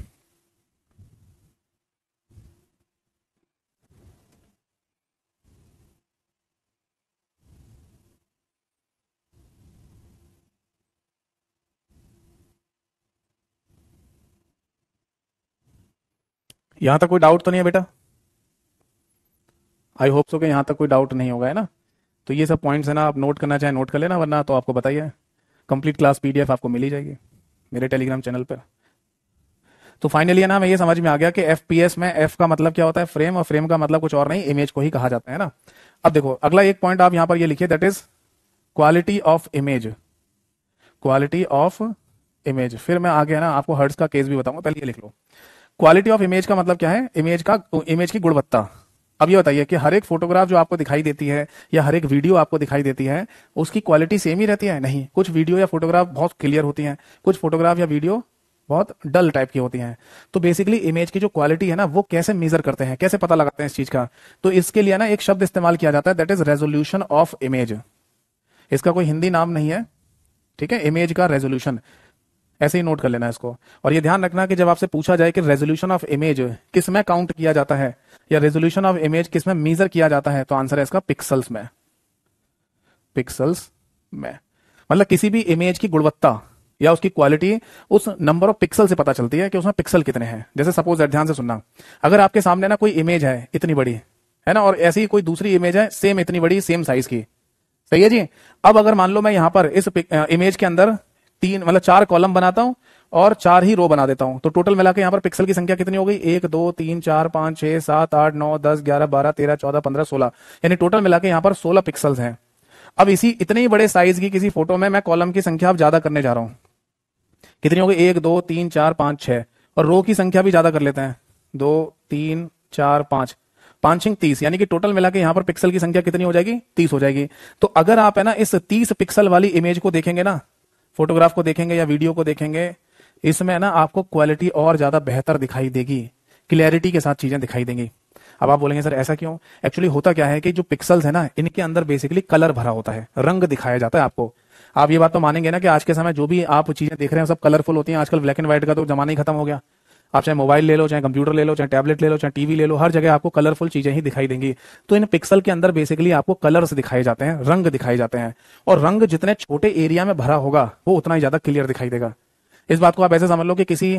यहां तक कोई डाउट तो नहीं है बेटा? आई होप सो कि यहां तक कोई डाउट नहीं होगा, है ना। तो ये सब पॉइंट्स है ना, आप नोट करना चाहें नोट कर लेना, वरना तो आपको बताइए कंप्लीट क्लास पीडीएफ आपको मिल ही जाएगी मेरे टेलीग्राम चैनल पर। तो फाइनली है ना, हमें ये समझ में आ गया कि एफपीएस में एफ का मतलब क्या होता है, फ्रेम, और फ्रेम का मतलब कुछ और नहीं, इमेज को ही कहा जाता है ना। अब देखो अगला एक पॉइंट आप यहां पर ये लिखिए, that is quality of image, quality of image. फिर मैं आगे है ना आपको हर्ट्ज का केस भी बताऊंगा, पहले ये लिख लो। क्वालिटी ऑफ इमेज का मतलब क्या है, इमेज की गुणवत्ता। अब ये बताइए कि हर एक फोटोग्राफ जो आपको दिखाई देती है या हर एक वीडियो आपको दिखाई देती है उसकी क्वालिटी सेम ही रहती है? नहीं, कुछ वीडियो या फोटोग्राफ बहुत क्लियर होती हैं, कुछ फोटोग्राफ या वीडियो बहुत डल टाइप की होती हैं। तो बेसिकली इमेज की जो क्वालिटी है ना वो कैसे मेजर करते हैं, कैसे पता लगाते हैं इस चीज का, तो इसके लिए ना एक शब्द इस्तेमाल किया जाता है, that is resolution of image. इसका कोई हिंदी नाम नहीं है, ठीक है, इमेज का रेजोल्यूशन, ऐसे ही नोट कर लेना इसको। और ये ध्यान रखना कि जब आपसे पूछा जाए कि रेजोल्यूशन ऑफ इमेज किस में काउंट किया जाता है या रेजोल्यूशन ऑफ इमेज किस में मेजर किया जाता है, तो आंसर है इसका पिक्सल्स में, पिक्सल्स में। मतलब किसी भी इमेज की गुणवत्ता या उसकी क्वालिटी उस नंबर ऑफ पिक्सल से पता चलती है कि उसमें पिक्सल कितने हैं। जैसे सपोज ध्यान से सुनना, अगर आपके सामने ना कोई इमेज है इतनी बड़ी, है ना, और ऐसी ही कोई दूसरी इमेज है सेम इतनी बड़ी, सेम साइज की, सही है जी। अब अगर मान लो मैं यहां पर इस इमेज के अंदर चार कॉलम बनाता हूं और 4 ही रो बना देता हूं, तो टोटल मिला के यहां पर पिक्सल की संख्या कितनी हो गई, 1 2 3 4 5 6 7 8 9 10 11 12 13 14 15 16, यानी टोटल मिला के यहां पर 16 पिक्सल्स हैं। अब इसी इतने ही बड़े साइज की किसी फोटो में मैं कॉलम की संख्या अब ज्यादा करने जा रहा हूं, कितनी हो गई, 1 2 3 4 5 6, और रो की संख्या भी ज्यादा कर लेते हैं, 2 3 4 5, 5 30, यानी कि टोटल मिला के यहां पर पिक्सल की संख्या कितनी हो जाएगी, 30 हो जाएगी। तो अगर आप है ना इस 30 पिक्सल वाली इमेज को देखेंगे ना, फोटोग्राफ को देखेंगे या वीडियो को देखेंगे, इसमें ना आपको क्वालिटी और ज्यादा बेहतर दिखाई देगी, क्लियरिटी के साथ चीजें दिखाई देंगी। अब आप बोलेंगे सर ऐसा क्यों? एक्चुअली होता क्या है कि जो पिक्सल्स है ना इनके अंदर बेसिकली कलर भरा होता है, रंग दिखाया जाता है आपको। आप ये बात तो मानेंगे ना कि आज के समय जो भी आप चीजें देख रहे हैं सब कलरफुल होती हैं। आजकल ब्लैक एंड व्हाइट का तो जमाना ही खत्म हो गया। आप चाहे मोबाइल ले लो, चाहे कंप्यूटर ले लो, चाहे टैबलेट ले लो, चाहे टीवी ले लो, हर जगह आपको कलरफुल चीजें ही दिखाई देंगी। तो इन पिक्सल के अंदर बेसिकली आपको कलर्स दिखाए जाते हैं, रंग दिखाए जाते हैं, और रंग जितने छोटे एरिया में भरा होगा वो उतना ही ज्यादा क्लियर दिखाई देगा। इस बात को आप ऐसे समझ लो कि किसी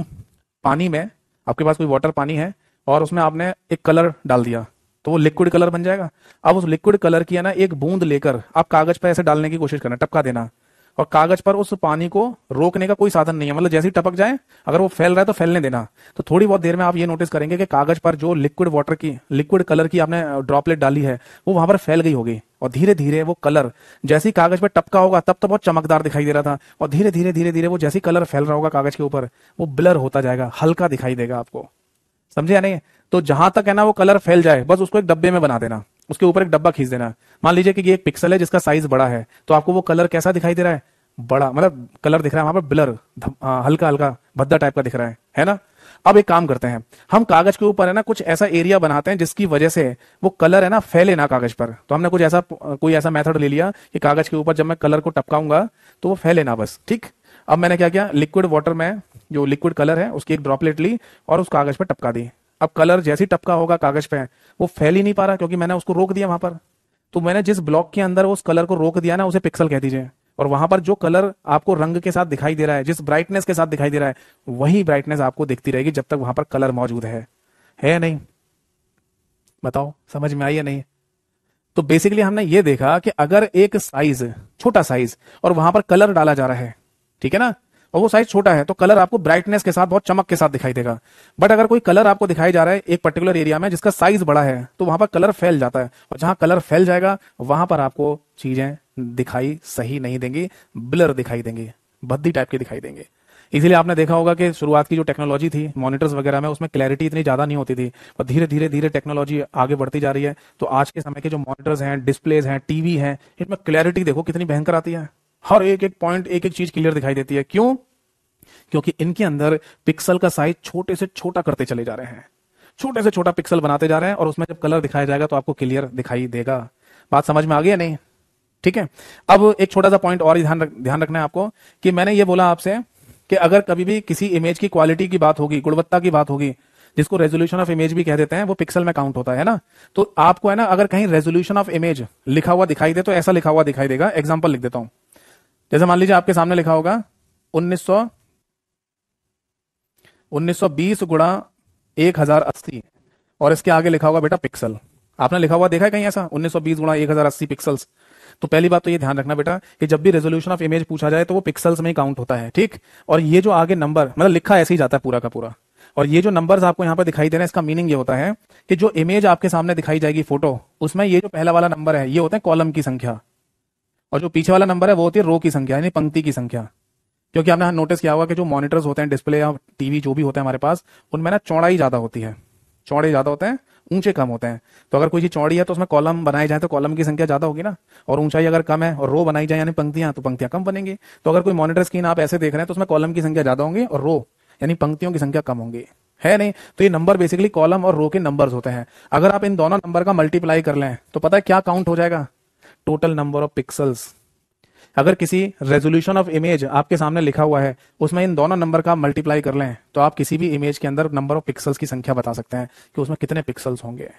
पानी में, आपके पास कोई वाटर पानी है और उसमें आपने एक कलर डाल दिया तो वो लिक्विड कलर बन जाएगा। अब उस लिक्विड कलर की है ना एक बूंद लेकर आप कागज पर ऐसे डालने की कोशिश करना, टपका देना, और कागज पर उस पानी को रोकने का कोई साधन नहीं है, मतलब जैसे ही टपक जाए अगर वो फैल रहा है तो फैलने देना। तो थोड़ी बहुत देर में आप ये नोटिस करेंगे कि कागज पर जो लिक्विड कलर की आपने ड्रॉपलेट डाली है वो वहां पर फैल गई होगी, और धीरे धीरे वो कलर जैसे ही कागज पर टपका होगा तब तो बहुत चमकदार दिखाई दे रहा था, और धीरे धीरे धीरे धीरे वो जैसे ही कलर फैल रहा होगा कागज के ऊपर वो ब्लर होता जाएगा, हल्का दिखाई देगा आपको, समझे या नहीं? तो जहां तक है ना वो कलर फैल जाए बस उसको एक डब्बे में बना देना, उसके ऊपर एक डब्बा खींच देना। मान लीजिए कि ये एक पिक्सल है जिसका साइज बड़ा है, तो आपको वो कलर कैसा दिखाई दे रहा है, बड़ा, मतलब कलर दिख रहा है वहां पर ब्लर, हल्का हल्का भद्दा टाइप का दिख रहा है ना। अब एक काम करते हैं, हम कागज के ऊपर है ना कुछ ऐसा एरिया बनाते हैं जिसकी वजह से वो कलर है ना फैले ना कागज पर। तो हमने कोई ऐसा मेथड ले लिया कि कागज के ऊपर जब मैं कलर को टपकाऊंगा तो वो फैले ना, बस, ठीक। अब मैंने क्या किया, लिक्विड वाटर में जो लिक्विड कलर है उसकी एक ड्रॉपलेट ली और उस कागज पर टपका दी। अब कलर जैसे ही टपका होगा कागज पे वो फैल ही नहीं पा रहा, क्योंकि मैंने उसको रोक दिया वहां पर। तो मैंने जिस ब्लॉक के अंदर उस कलर को रोक दिया ना उसे पिक्सल कह दीजिए, और वहां पर जो कलर आपको रंग के साथ दिखाई दे रहा है, जिस ब्राइटनेस के साथ दिखाई दे रहा है, वही ब्राइटनेस आपको दिखती रहेगी जब तक वहां पर कलर मौजूद है या नहीं? बताओ समझ में आई या नहीं? तो बेसिकली हमने ये देखा कि अगर एक साइज, छोटा साइज, और वहां पर कलर डाला जा रहा है, ठीक है ना, और वो साइज छोटा है, तो कलर आपको ब्राइटनेस के साथ, बहुत चमक के साथ दिखाई देगा। बट अगर कोई कलर आपको दिखाई जा रहा है एक पर्टिकुलर एरिया में जिसका साइज बड़ा है, तो वहां पर कलर फैल जाता है, और जहां कलर फैल जाएगा वहां पर आपको चीजें दिखाई सही नहीं देंगी, ब्लर दिखाई देंगी, भद्दी टाइप के दिखाई देंगे। इसीलिए आपने देखा होगा कि शुरुआत की जो टेक्नोलॉजी थी मॉनिटर्स वगैरह में, उसमें क्लैरिटी इतनी ज्यादा नहीं होती थी, और धीरे धीरे धीरे टेक्नोलॉजी आगे बढ़ती जा रही है। तो आज के समय के जो मॉनिटर्स हैं, डिस्प्लेज हैं, टीवी हैं, इनमें क्लैरिटी देखो कितनी भयंकर आती है, हर एक एक पॉइंट, एक एक चीज क्लियर दिखाई देती है। क्यों? क्योंकि इनके अंदर पिक्सल का साइज छोटे से छोटा करते चले जा रहे हैं, छोटे से छोटा पिक्सल बनाते जा रहे हैं, और उसमें जब कलर दिखाया जाएगा तो आपको क्लियर दिखाई देगा। बात समझ में आ गई या नहीं? ठीक है। अब एक छोटा सा पॉइंट और ही ध्यान रखना है आपको, कि मैंने ये बोला आपसे कि अगर कभी भी किसी इमेज की क्वालिटी की बात होगी, गुणवत्ता की बात होगी, जिसको रेजोल्यूशन ऑफ इमेज भी कह देते हैं, वो पिक्सल में काउंट होता है ना। तो आपको है ना, अगर कहीं रेजोल्यूशन ऑफ इमेज लिखा हुआ दिखाई दे तो ऐसा लिखा हुआ दिखाई देगा। एग्जांपल लिख देता हूं, जैसे मान लीजिए आपके सामने लिखा होगा 1920 गुणा 1080, और इसके आगे लिखा होगा बेटा पिक्सल। आपने लिखा हुआ देखा है कहीं ऐसा 1920 गुणा 1080 पिक्सल्स? तो पहली बात तो ये ध्यान रखना बेटा कि जब भी रेजोल्यूशन ऑफ इमेज पूछा जाए तो वो पिक्सल्स में ही काउंट होता है, ठीक। और ये जो आगे नंबर, मतलब लिखा ऐसे ही जाता है पूरा का पूरा, और ये जो नंबर्स आपको यहाँ पर दिखाई दे रहे हैं, इसका मीनिंग ये होता है कि जो इमेज आपके सामने दिखाई जाएगी फोटो, उसमें ये जो पहला वाला नंबर है ये होता है कॉलम की संख्या, और जो पीछे वाला नंबर है वो होती है रो की संख्या, यानी पंक्ति की संख्या। क्योंकि आपने नोटिस किया होगा कि जो मॉनिटर्स होते हैं, डिस्प्ले या टीवी जो भी होते हैं हमारे पास, उनमें ना चौड़ाई ज्यादा होती है, चौड़े ज्यादा होते हैं, ऊंचे कम होते हैं। तो अगर कोई चीज चौड़ी है तो उसमें कॉलम बनाए जाए तो कॉलम की संख्या ज्यादा होगी ना, और ऊंचाई अगर कम है और रो बनाई जाए यानी पंक्तियां, तो पंक्तियां कम बनेंगी। तो अगर कोई मॉनिटर स्क्रीन आप ऐसे देख रहे हैं तो उसमें कॉलम की संख्या ज्यादा होंगी और रो यानी पंक्तियों की संख्या कम होंगी, है नहीं। तो ये नंबर बेसिकली कॉलम और रो के नंबर्स होते हैं। अगर आप इन दोनों नंबर का मल्टीप्लाई कर लें तो पता है क्या काउंट हो जाएगा? Total number of pixels. अगर किसी रेजोल्यूशन ऑफ इमेज आपके सामने लिखा हुआ है, उसमें इन दोनों नंबर का मल्टीप्लाई कर लें तो आप किसी भी इमेज के अंदर नंबर ऑफ पिक्सल्स की संख्या बता सकते हैं कि उसमें कितने पिक्सल्स होंगे,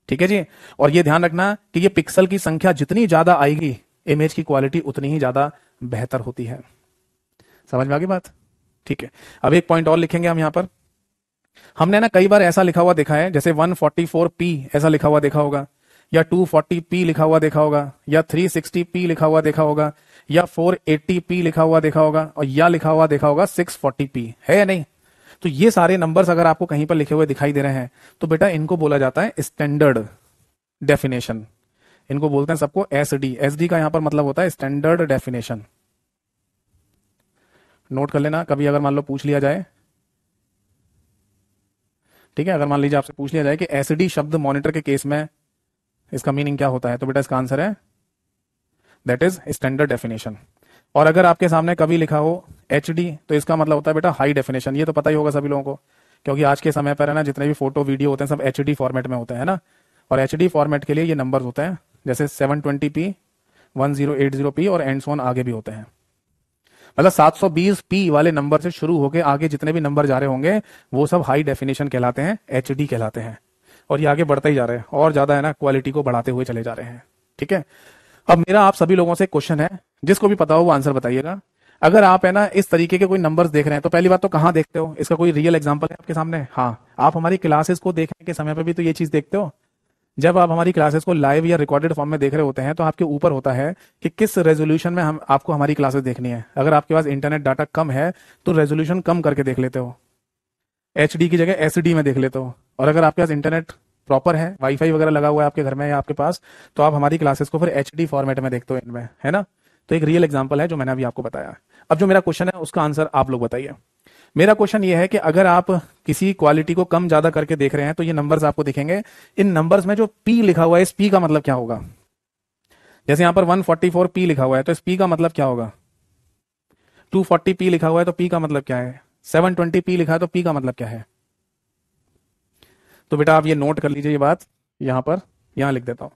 ठीक है जी। और ये ध्यान रखना कि ये पिक्सल की संख्या जितनी ज्यादा आएगी, इमेज की क्वालिटी उतनी ही ज्यादा बेहतर होती है। समझ में आ गई बात? ठीक है। अब एक पॉइंट और लिखेंगे हम यहां पर। हमने ना कई बार ऐसा लिखा हुआ देखा है, जैसे 144p ऐसा लिखा हुआ देखा होगा, या 240p लिखा हुआ देखा होगा, या 360p लिखा हुआ देखा होगा, या 480p लिखा हुआ देखा होगा, और या लिखा हुआ देखा होगा 640p, है या नहीं? तो ये सारे नंबर्स अगर आपको कहीं पर लिखे हुए दिखाई दे रहे हैं तो बेटा इनको बोला जाता है स्टैंडर्ड डेफिनेशन। इनको बोलते हैं सबको एसडी। एसडी का यहां पर मतलब होता है स्टैंडर्ड डेफिनेशन। नोट कर लेना, कभी अगर मान लो पूछ लिया जाए, ठीक है, अगर मान लीजिए आपसे पूछ लिया जाए कि एसडी शब्द मॉनिटर के केस में इसका मीनिंग क्या होता है, तो बेटा इसका आंसर है दैट इज स्टैंडर्ड डेफिनेशन। और अगर आपके सामने कभी लिखा हो एचडी तो इसका मतलब होता है बेटा हाई डेफिनेशन। ये तो पता ही होगा सभी लोगों को, क्योंकि आज के समय पर है ना जितने भी फोटो वीडियो होते हैं सब एचडी फॉर्मेट में होते हैं ना। और एचडी फॉर्मेट के लिए ये नंबर्स होते हैं, जैसे 720p, 1080p और एंड सो ऑन आगे भी होते हैं। मतलब 720p वाले नंबर से शुरू होकर आगे जितने भी नंबर जा रहे होंगे वो सब हाई डेफिनेशन कहलाते हैं, एचडी कहलाते हैं। और ये आगे बढ़ता ही जा रहे हैं और ज्यादा है ना क्वालिटी को बढ़ाते हुए चले जा रहे हैं, ठीक है। अब मेरा आप सभी लोगों से क्वेश्चन है, जिसको भी पता हो वो आंसर बताइएगा। अगर आप है ना इस तरीके के कोई नंबर्स देख रहे हैं तो पहली बात तो कहां देखते हो? इसका कोई रियल एग्जांपल है आपके सामने? हाँ, आप हमारी क्लासेस को देखने के समय पर भी तो ये चीज देखते हो। जब आप हमारी क्लासेस को लाइव या रिकॉर्डेड फॉर्म में देख रहे होते हैं तो आपके ऊपर होता है कि किस रेजोल्यूशन में हम आपको हमारी क्लासेस देखनी है। अगर आपके पास इंटरनेट डाटा कम है तो रेजोल्यूशन कम करके देख लेते हो, एचडी की जगह एसडी में देख लेते हो। और अगर आपके पास इंटरनेट प्रॉपर है, वाईफाई वगैरह लगा हुआ है आपके घर में या आपके पास, तो आप हमारी क्लासेस को फिर एचडी फॉर्मेट में देखते हो इनमें, है ना। तो एक रियल एग्जांपल है जो मैंने अभी आपको बताया। अब जो मेरा क्वेश्चन है उसका आंसर आप लोग बताइए। मेरा क्वेश्चन ये है कि अगर आप किसी क्वालिटी को कम ज्यादा करके देख रहे हैं तो ये नंबर्स आपको दिखेंगे। इन नंबर्स में जो पी लिखा हुआ है, इस पी का मतलब क्या होगा? जैसे यहां पर 144p लिखा हुआ है तो इस पी का मतलब क्या होगा? 240p लिखा हुआ है तो पी का मतलब क्या है? 720p लिखा है तो पी का मतलब क्या है? तो बेटा आप ये नोट कर लीजिए, ये बात यहां पर, यहां लिख देता हूं,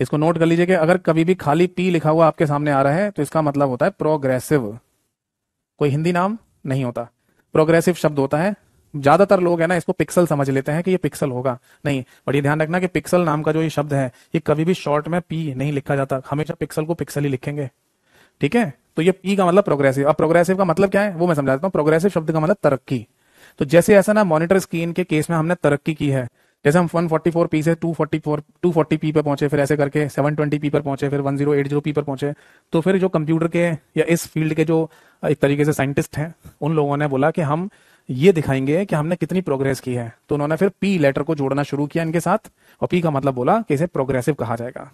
इसको नोट कर लीजिए कि अगर कभी भी खाली पी लिखा हुआ आपके सामने आ रहा है तो इसका मतलब होता है प्रोग्रेसिव। कोई हिंदी नाम नहीं होता, प्रोग्रेसिव शब्द होता है। ज्यादातर लोग है ना इसको पिक्सल समझ लेते हैं कि ये पिक्सल होगा, नहीं। और ये ध्यान रखना कि पिक्सल नाम का जो ये शब्द है ये कभी भी शॉर्ट में पी नहीं लिखा जाता, हमेशा पिक्सल को पिक्सल ही लिखेंगे, ठीक है। तो ये पी का मतलब प्रोग्रेसिव। अब प्रोग्रेसिव का मतलब क्या है वो मैं समझा देता हूं। प्रोग्रेसिव शब्द का मतलब तरक्की। तो जैसे ऐसा ना मॉनिटर स्क्रीन के केस में हमने तरक्की की है, जैसे हम 144p से 240p पे पहुंचे, फिर ऐसे करके 720p पर पहुंचे, फिर 1080p पर पहुंचे, तो फिर जो कंप्यूटर के या इस फील्ड के जो एक तरीके से साइंटिस्ट हैं, उन लोगों ने बोला कि हम ये दिखाएंगे कि हमने कितनी प्रोग्रेस की है। तो उन्होंने फिर पी लेटर को जोड़ना शुरू किया इनके साथ, और पी का मतलब बोला कि इसे प्रोग्रेसिव कहा जाएगा।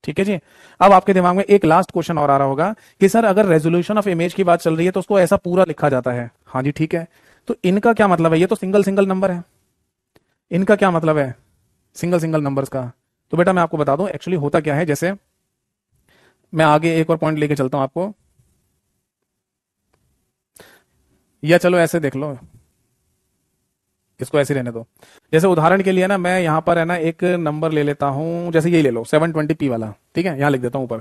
ठीक है जी। अब आपके दिमाग में एक लास्ट क्वेश्चन और आ रहा होगा कि सर अगर रेजोल्यूशन ऑफ इमेज की बात चल रही है तो उसको ऐसा पूरा लिखा जाता है। हाँ जी ठीक है, तो इनका क्या मतलब है? ये तो सिंगल सिंगल नंबर है, इनका क्या मतलब है सिंगल सिंगल नंबर्स का? तो बेटा मैं आपको बता दूं एक्चुअली होता क्या है। जैसे मैं आगे एक और पॉइंट लेके चलता हूं आपको, या चलो ऐसे देख लो, इसको ऐसे रहने दो। जैसे उदाहरण के लिए ना मैं यहां पर है ना एक नंबर ले लेता हूं, जैसे यही ले लो 720p वाला, ठीक है, यहां लिख देता हूं ऊपर।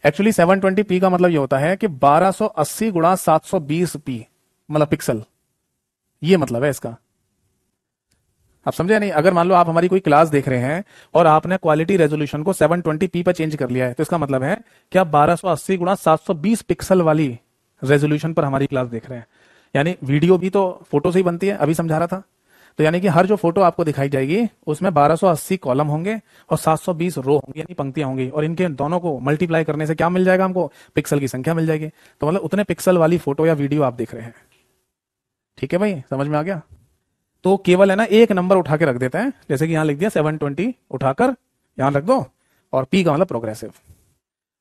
एक्चुअली 720p का मतलब ये होता है कि 1280 गुणा 720p, मतलब पिक्सल, ये मतलब है इसका। आप समझे नहीं? अगर मान लो आप हमारी कोई क्लास देख रहे हैं और आपने क्वालिटी रेजोल्यूशन को 720p पर चेंज कर लिया है, तो इसका मतलब है कि आप 1280 गुणा 720 पिक्सल वाली रेजोल्यूशन पर हमारी क्लास देख रहे हैं। यानी वीडियो भी तो फोटो से ही बनती है, अभी समझा रहा था। तो यानी कि हर जो फोटो आपको दिखाई जाएगी उसमें 1280 कॉलम होंगे और 720 रो होंगी, यानी पंक्तियां होंगी, और इनके दोनों को मल्टीप्लाई करने से क्या मिल जाएगा हमको? पिक्सल की संख्या मिल जाएगी। तो मतलब उतने पिक्सल वाली फोटो या वीडियो आप देख रहे हैं। ठीक है भाई, समझ में आ गया? तो केवल है ना एक नंबर उठा के रख देते हैं, जैसे कि यहां लिख दिया 720, उठाकर यहां रख दो, और पी का मतलब प्रोग्रेसिव।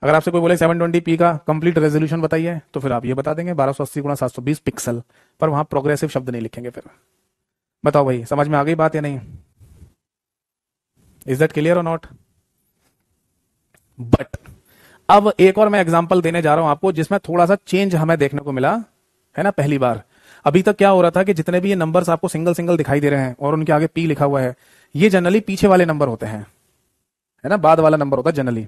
अगर आपसे कोई बोले 720p का कंप्लीट रेजोल्यूशन बताइए, तो फिर आप ये बता देंगे 1280 गुणा 720 पिक्सल, पर वहां प्रोग्रेसिव शब्द नहीं लिखेंगे। फिर बताओ भाई, समझ में आ गई बात या नहीं? इज दैट क्लियर और नॉट? बट अब एक और मैं एग्जांपल देने जा रहा हूं आपको, जिसमें थोड़ा सा चेंज हमें देखने को मिला है ना पहली बार। अभी तक क्या हो रहा था कि जितने भी ये नंबर्स आपको सिंगल सिंगल दिखाई दे रहे हैं और उनके आगे पी लिखा हुआ है, ये जनरली पीछे वाले नंबर होते हैं, है ना, बाद वाला नंबर होता है जनरली।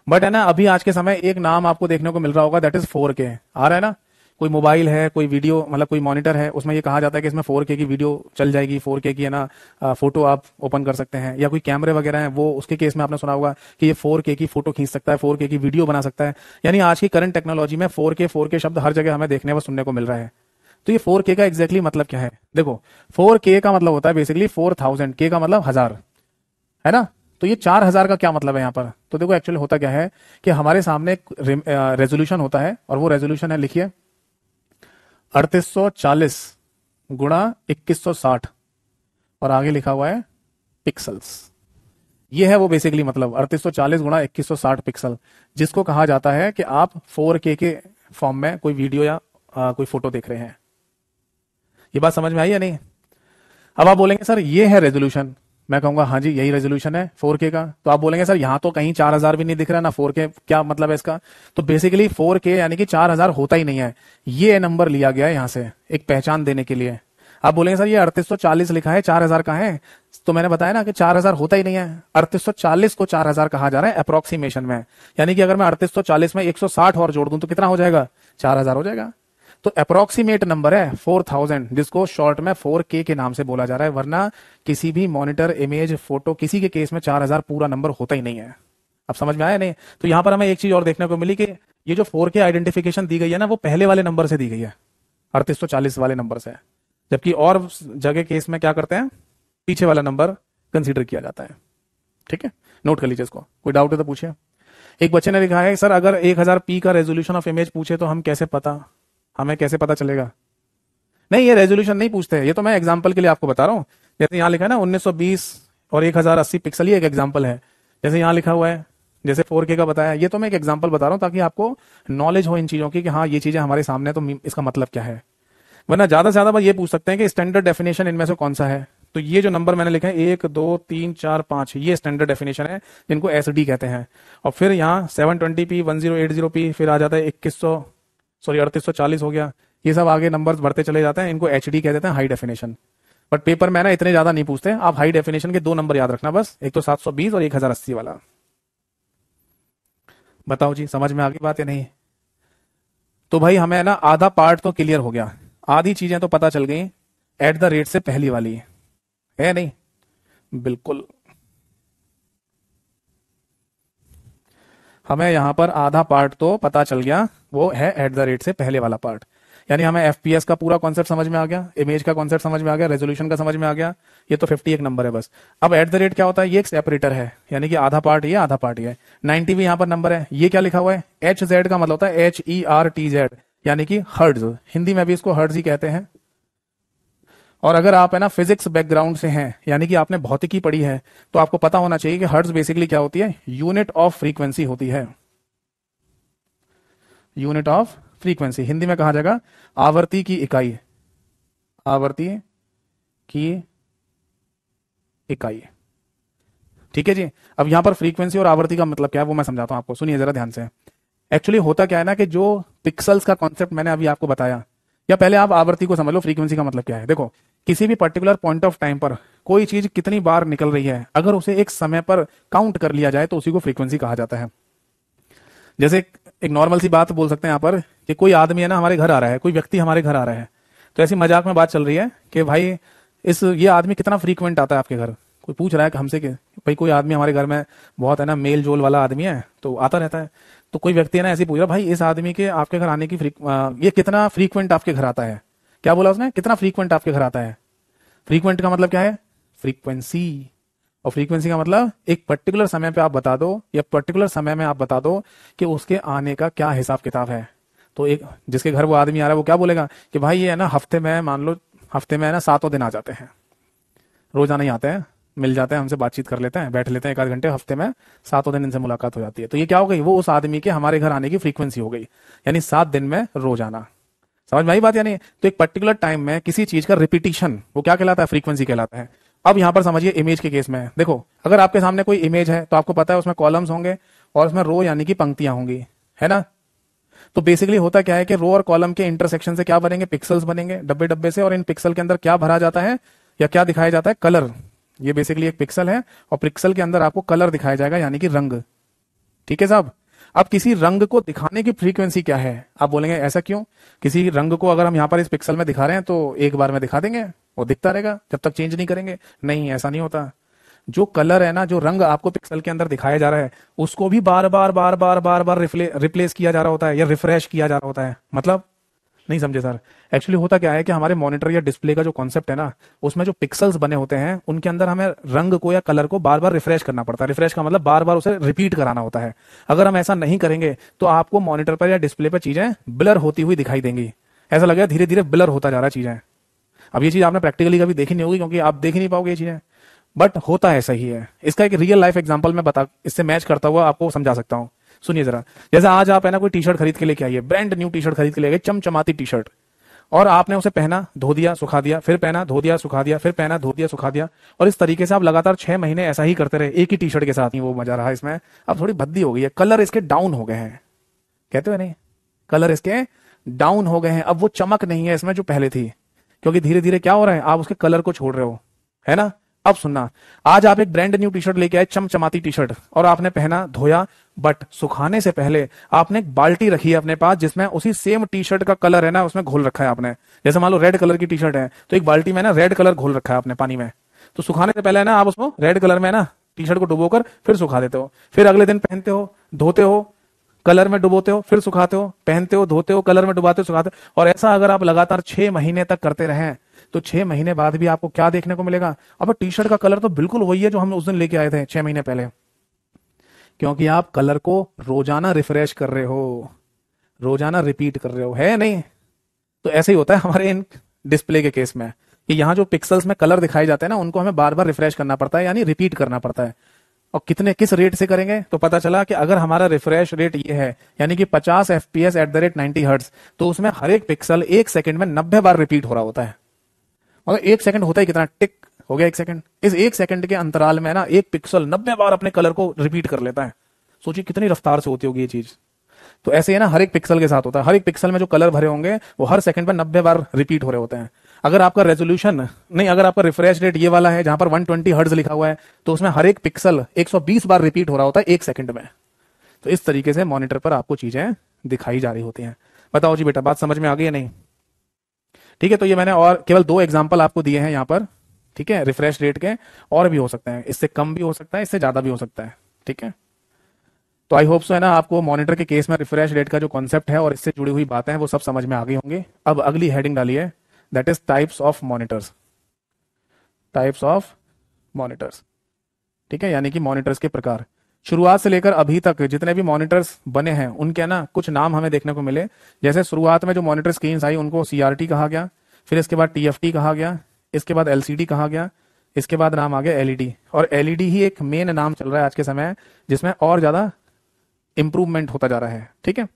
बट है ना अभी आज के समय एक नाम आपको देखने को मिल रहा होगा, दैट इज 4K। आ रहा है ना? कोई मोबाइल है, कोई वीडियो मतलब कोई मॉनिटर है, उसमें ये कहा जाता है कि इसमें 4K की वीडियो चल जाएगी, 4K की है ना फोटो आप ओपन कर सकते हैं। या कोई कैमरे वगैरह हैं, वो उसके केस में आपने सुना होगा कि ये 4K की फोटो खींच सकता है, 4K की वीडियो बना सकता है। यानी आज की करंट टेक्नोलॉजी में 4K शब्द हर जगह हमें देखने व सुनने को मिल रहा है। तो ये 4K का एग्जैक्टली मतलब क्या है? देखो, 4K का मतलब होता है बेसिकली 4000, K का मतलब 1000, है ना? तो ये 4000 का क्या मतलब है यहाँ पर? तो देखो एक्चुअली होता क्या है कि हमारे सामने एक रेजोल्यूशन होता है, और वो रेजोल्यूशन है, लिखिए 3840 गुणा 2160, और आगे लिखा हुआ है पिक्सल्स। ये है वो बेसिकली मतलब 3840 गुणा 2160 पिक्सल, जिसको कहा जाता है कि आप 4K के फॉर्म में कोई वीडियो या कोई फोटो देख रहे हैं। ये बात समझ में आई या नहीं? अब आप बोलेंगे सर ये है रेजोल्यूशन, मैं कहूंगा हाँ जी यही रेजोल्यूशन है 4K का। तो आप बोलेंगे सर यहाँ तो कहीं 4000 भी नहीं दिख रहा ना 4K, क्या मतलब है इसका? तो बेसिकली 4K यानी कि 4000 होता ही नहीं है, ये नंबर लिया गया है यहाँ से एक पहचान देने के लिए। आप बोलेंगे सर ये 3840 लिखा है, 4000 का है, तो मैंने बताया ना कि 4000 होता ही नहीं है। 3840 को 4000 कहा जा रहा है अप्रोक्सीमेशन में, यानी कि अगर मैं 3840 में 160 और जोड़ दूं तो कितना हो जाएगा? 4000 हो जाएगा। तो अप्रोक्सीमेट नंबर है 4000, जिसको शॉर्ट में 4K के नाम से बोला जा रहा है, वरना किसी भी मॉनिटर, इमेज, फोटो किसी के केस में 4000 पूरा नंबर होता ही नहीं है। अब समझ में आया नहीं? तो यहां पर हमें एक चीज और देखने को मिली कि ये जो 4K आइडेंटिफिकेशन दी गई है ना, वो पहले वाले नंबर से दी गई है, 3840 वाले नंबर से, जबकि और जगह केस में क्या करते हैं, पीछे वाला नंबर कंसीडर किया जाता है। ठीक है, नोट कर लीजिए इसको, कोई डाउट है तो पूछिए। एक बच्चे ने लिखा है सर अगर 1000p का रेजोल्यूशन ऑफ इमेज पूछे तो हमें कैसे पता चलेगा? नहीं, ये रेजोल्यूशन नहीं पूछते, ये तो मैं एग्जांपल के लिए आपको बता रहा हूं। जैसे यहां लिखा है ना 1920 और 1080 पिक्सल, ये एक एग्जांपल है। जैसे यहां लिखा हुआ है, जैसे 4K का बताया, ये तो मैं एक एग्जांपल बता रहा हूं ताकि आपको नॉलेज हो इन चीजों की कि हाँ ये चीजें हमारे सामने, तो इसका मतलब क्या है। वरना ज्यादा से ज्यादा बात ये पूछ सकते हैं कि स्टैंडर्ड डेफिनेशन इनमें से कौन सा है। तो ये जो नंबर मैंने लिखा है 1 2 3 4 5, ये स्टैंडर्ड डेफिनेशन है, जिनको SD कहते हैं। और फिर यहाँ 720p 1080p, फिर आ जाता है 3840 हो गया। ये सब आगे नंबर्स बढ़ते चले जाते हैं, इनको HD कह देते हैं, हाई डेफिनेशन। बट पेपर में ना इतने ज्यादा नहीं पूछते, आप हाई डेफिनेशन के 2 नंबर याद रखना बस, एक तो 720 और 1080 वाला। बताओ जी, समझ में आ गई बात या नहीं? तो भाई हमें ना आधा पार्ट तो क्लियर हो गया, आधी चीजें तो पता चल गई एट द रेट से पहली वाली, है नहीं? बिल्कुल, हमें यहां पर आधा पार्ट तो पता चल गया, वो है एट द रेट से पहले वाला पार्ट। यानी हमें एफपीएस का पूरा कॉन्सेप्ट समझ में आ गया, इमेज का कॉन्सेप्ट समझ में आ गया, रेजोल्यूशन का समझ में आ गया। ये तो 50 एक नंबर है बस। अब एट द रेट क्या होता है, ये एक सेपरेटर है, यानी कि आधा पार्ट ये आधा पार्ट ये। 90 भी यहाँ पर नंबर है। ये क्या लिखा हुआ है, एच जेड का मतलब होता है HERTZ, यानी कि हर्ट्ज। हिंदी में भी इसको हर्ट्ज ही कहते हैं। और अगर आप है ना फिजिक्स बैकग्राउंड से हैं, यानी कि आपने भौतिकी पढ़ी है, तो आपको पता होना चाहिए कि हर्ट्ज बेसिकली क्या होती है, यूनिट ऑफ फ्रीक्वेंसी होती है। यूनिट ऑफ फ्रीक्वेंसी हिंदी में कहा जाएगा आवर्ती की इकाई, आवर्ती की इकाई। ठीक है जी। अब यहां पर फ्रीक्वेंसी और आवर्ती का मतलब क्या है वो मैं समझाता हूं आपको, सुनिए जरा ध्यान से। एक्चुअली होता क्या है ना कि जो पिक्सल्स का कॉन्सेप्ट मैंने अभी आपको बताया, या पहले आप आवर्ती को समझ लो, फ्रीक्वेंसी का मतलब क्या है। देखो, किसी भी पर्टिकुलर पॉइंट ऑफ टाइम पर कोई चीज कितनी बार निकल रही है, अगर उसे एक समय पर काउंट कर लिया जाए तो उसी को फ्रीक्वेंसी कहा जाता है। जैसे एक नॉर्मल सी बात बोल सकते हैं यहाँ पर कि कोई आदमी है ना हमारे घर आ रहा है, कोई व्यक्ति हमारे घर आ रहा है, तो ऐसी मजाक में बात चल रही है कि भाई ये आदमी कितना फ्रीक्वेंट आता है आपके घर। कोई पूछ रहा है कि हमसे कि भाई कोई आदमी हमारे घर में बहुत है ना मेल जोल वाला आदमी है तो आता रहता है। तो कोई व्यक्ति है ना ऐसे पूछ रहा, भाई इस आदमी के आपके घर आने की ये कितना फ्रीक्वेंट आपके घर आता है। क्या बोला उसने, कितना फ्रीक्वेंट आपके घर आता है। फ्रीक्वेंट का मतलब क्या है, फ्रीक्वेंसी। और फ्रीक्वेंसी का मतलब एक पर्टिकुलर समय पे आप बता दो, या पर्टिकुलर समय में आप बता दो कि उसके आने का क्या हिसाब किताब है। तो एक जिसके घर वो आदमी आ रहा है वो क्या बोलेगा कि भाई ये है ना हफ्ते में, मान लो हफ्ते में है ना 7 दिन आ जाते हैं, रोजाना ही आते हैं, मिल जाते हैं, हमसे बातचीत कर लेते हैं, बैठ लेते हैं एक आध घंटे, हफ्ते में 7 दिन इनसे मुलाकात हो जाती है। तो ये क्या हो गई, वो उस आदमी के हमारे घर आने की फ्रीक्वेंसी हो गई, यानी 7 दिन में रोजाना। समझ में आई बात। यानी तो एक पर्टिकुलर टाइम में किसी चीज का रिपीटिशन वो क्या कहलाता है, फ्रीक्वेंसी कहलाता है। अब यहां पर समझिए इमेज के केस में, देखो अगर आपके सामने कोई इमेज है तो आपको पता है उसमें कॉलम्स होंगे और उसमें रो यानी कि पंक्तियां होंगी, है ना। तो बेसिकली होता क्या है कि रो और कॉलम के इंटरसेक्शन से क्या बनेंगे, पिक्सल्स बनेंगे डब्बे डब्बे से, और इन पिक्सल के अंदर क्या भरा जाता है या क्या दिखाया जाता है, कलर। ये बेसिकली एक पिक्सल है और पिक्सल के अंदर आपको कलर दिखाया जाएगा, यानी कि रंग। ठीक है साहब। अब किसी रंग को दिखाने की फ्रीक्वेंसी क्या है, आप बोलेंगे ऐसा क्यों, किसी रंग को अगर हम यहां पर इस पिक्सल में दिखा रहे हैं तो एक बार में दिखा देंगे, वो दिखता रहेगा जब तक चेंज नहीं करेंगे। नहीं, ऐसा नहीं होता। जो कलर है ना, जो रंग आपको पिक्सल के अंदर दिखाया जा रहा है, उसको भी बार बार बार बार बार बार रिप्लेस किया जा रहा होता है या रिफ्रेश किया जा रहा होता है। मतलब नहीं समझे सर। एक्चुअली होता क्या है कि हमारे मॉनिटर या डिस्प्ले का जो कॉन्सेप्ट है ना, उसमें जो पिक्सल्स बने होते हैं उनके अंदर हमें रंग को या कलर को बार बार रिफ्रेश करना पड़ता है। रिफ्रेश का मतलब बार बार उसे रिपीट कराना होता है। अगर हम ऐसा नहीं करेंगे तो आपको मॉनिटर पर या डिस्प्ले पर चीजें ब्लर होती हुई दिखाई देंगी, ऐसा लगेगा धीरे धीरे ब्लर होता जा रहा है चीजें। अब ये चीज आपने प्रैक्टिकली कभी देखी नहीं होगी क्योंकि आप देख ही नहीं पाओगे ये चीजें, बट होता ऐसा ही है। इसका एक रियल लाइफ एग्जांपल मैं बता इससे मैच करता हुआ आपको समझा सकता हूं। सुनिए जरा, जैसे आज आप है ना कोई टी शर्ट खरीद के लेके आइए, ब्रांड न्यू टी शर्ट खरीद के लेके, चमचमाती टी शर्ट, और आपने उसे पहना, धो दिया, सुखा दिया, फिर पहना, धो दिया, सुखा दिया, फिर पहना, धो दिया, सुखा दिया, और इस तरीके से आप लगातार 6 महीने ऐसा ही करते रहे एक ही टी शर्ट के साथ। ही वो मजा रहा इसमें। अब थोड़ी भद्दी हो गई है, कलर इसके डाउन हो गए हैं, कहते हो नहीं, कलर इसके डाउन हो गए हैं। अब वो चमक नहीं है इसमें जो पहले थी, क्योंकि धीरे धीरे क्या हो रहा है, आप उसके कलर को छोड़ रहे हो, है ना। अब सुनना, आज आप एक ब्रांड न्यू टी शर्ट लेके आए, चमचमाती टी शर्ट, और आपने पहना, धोया, बट सुखाने से पहले आपने एक बाल्टी रखी है अपने पास जिसमें उसी सेम टी शर्ट का कलर है ना उसमें घोल रखा है आपने। जैसे मान लो रेड कलर की टी शर्ट है तो एक बाल्टी में ना रेड कलर घोल रखा है आपने पानी में, तो सुखाने से पहले ना आप उसको रेड कलर में ना टी शर्ट को डुबोकर फिर सुखा देते हो, फिर अगले दिन पहनते हो, धोते हो, कलर में डुबोते हो, फिर सुखाते हो, पहनते हो, धोते हो, कलर में डुबाते हो, सुखाते हो। और ऐसा अगर आप लगातार 6 महीने तक करते रहें तो 6 महीने बाद भी आपको क्या देखने को मिलेगा, अब टी शर्ट का कलर तो बिल्कुल वही है जो हम उस दिन लेके आए थे 6 महीने पहले, क्योंकि आप कलर को रोजाना रिफ्रेश कर रहे हो, रोजाना रिपीट कर रहे हो, है नहीं। तो ऐसे ही होता है हमारे इन डिस्प्ले के केस में कि यहाँ जो पिक्सल्स में कलर दिखाए जाते हैं ना उनको हमें बार बार रिफ्रेश करना पड़ता है, यानी रिपीट करना पड़ता है। और किस रेट से करेंगे, तो पता चला कि अगर हमारा रिफ्रेश रेट ये है यानी कि 50 FPS at the rate 90 hertz, तो उसमें हर एक पिक्सल 1 सेकंड में 90 बार रिपीट हो रहा होता है। मतलब 1 सेकंड होता है कितना, टिक हो गया 1 सेकंड। इस 1 सेकंड के अंतराल में ना एक पिक्सल 90 बार अपने कलर को रिपीट कर लेता है। सोचिए कितनी रफ्तार से होती होगी ये चीज। तो ऐसे है ना हर एक पिक्सल के साथ होता है, हर एक पिक्सल में जो कलर भरे होंगे वो हर सेकंड में 90 बार रिपीट हो रहे होते हैं। अगर आपका रेजोल्यूशन नहीं, अगर आपका रिफ्रेश रेट ये वाला है जहां पर 120 हर्ट्ज लिखा हुआ है, तो उसमें हर एक पिक्सल 120 बार रिपीट हो रहा होता है 1 सेकंड में। तो इस तरीके से मॉनिटर पर आपको चीजें दिखाई जा रही होती हैं। बताओ जी बेटा, बात समझ में आ गई या नहीं। ठीक है, तो ये मैंने और केवल 2 एग्जाम्पल आपको दिए हैं यहाँ पर, ठीक है, रिफ्रेश रेट के। और भी हो सकते हैं, इससे कम भी हो सकता है, इससे ज्यादा भी हो सकता है, ठीक है। तो आई होप सो है ना, आपको मॉनिटर के केस में रिफ्रेश रेट का जो कॉन्सेप्ट है और इससे जुड़ी हुई बातें हैं वो सब समझ में आ गई होंगी। अब अगली हेडिंग डालिए, that is types of monitors. Types of monitors, ठीक है, यानी कि मॉनिटर्स के प्रकार। शुरुआत से लेकर अभी तक जितने भी मॉनिटर्स बने हैं उनके ना कुछ नाम हमें देखने को मिले। जैसे शुरुआत में जो मॉनिटर स्क्रीन्स आई उनको सीआरटी कहा गया, फिर इसके बाद टीएफटी कहा गया, इसके बाद एलसीडी कहा गया, इसके बाद नाम आ गया एलईडी। और एलईडी ही एक मेन नाम चल रहा है आज के समय, जिसमें और ज्यादा इंप्रूवमेंट होता जा रहा है, ठीक है।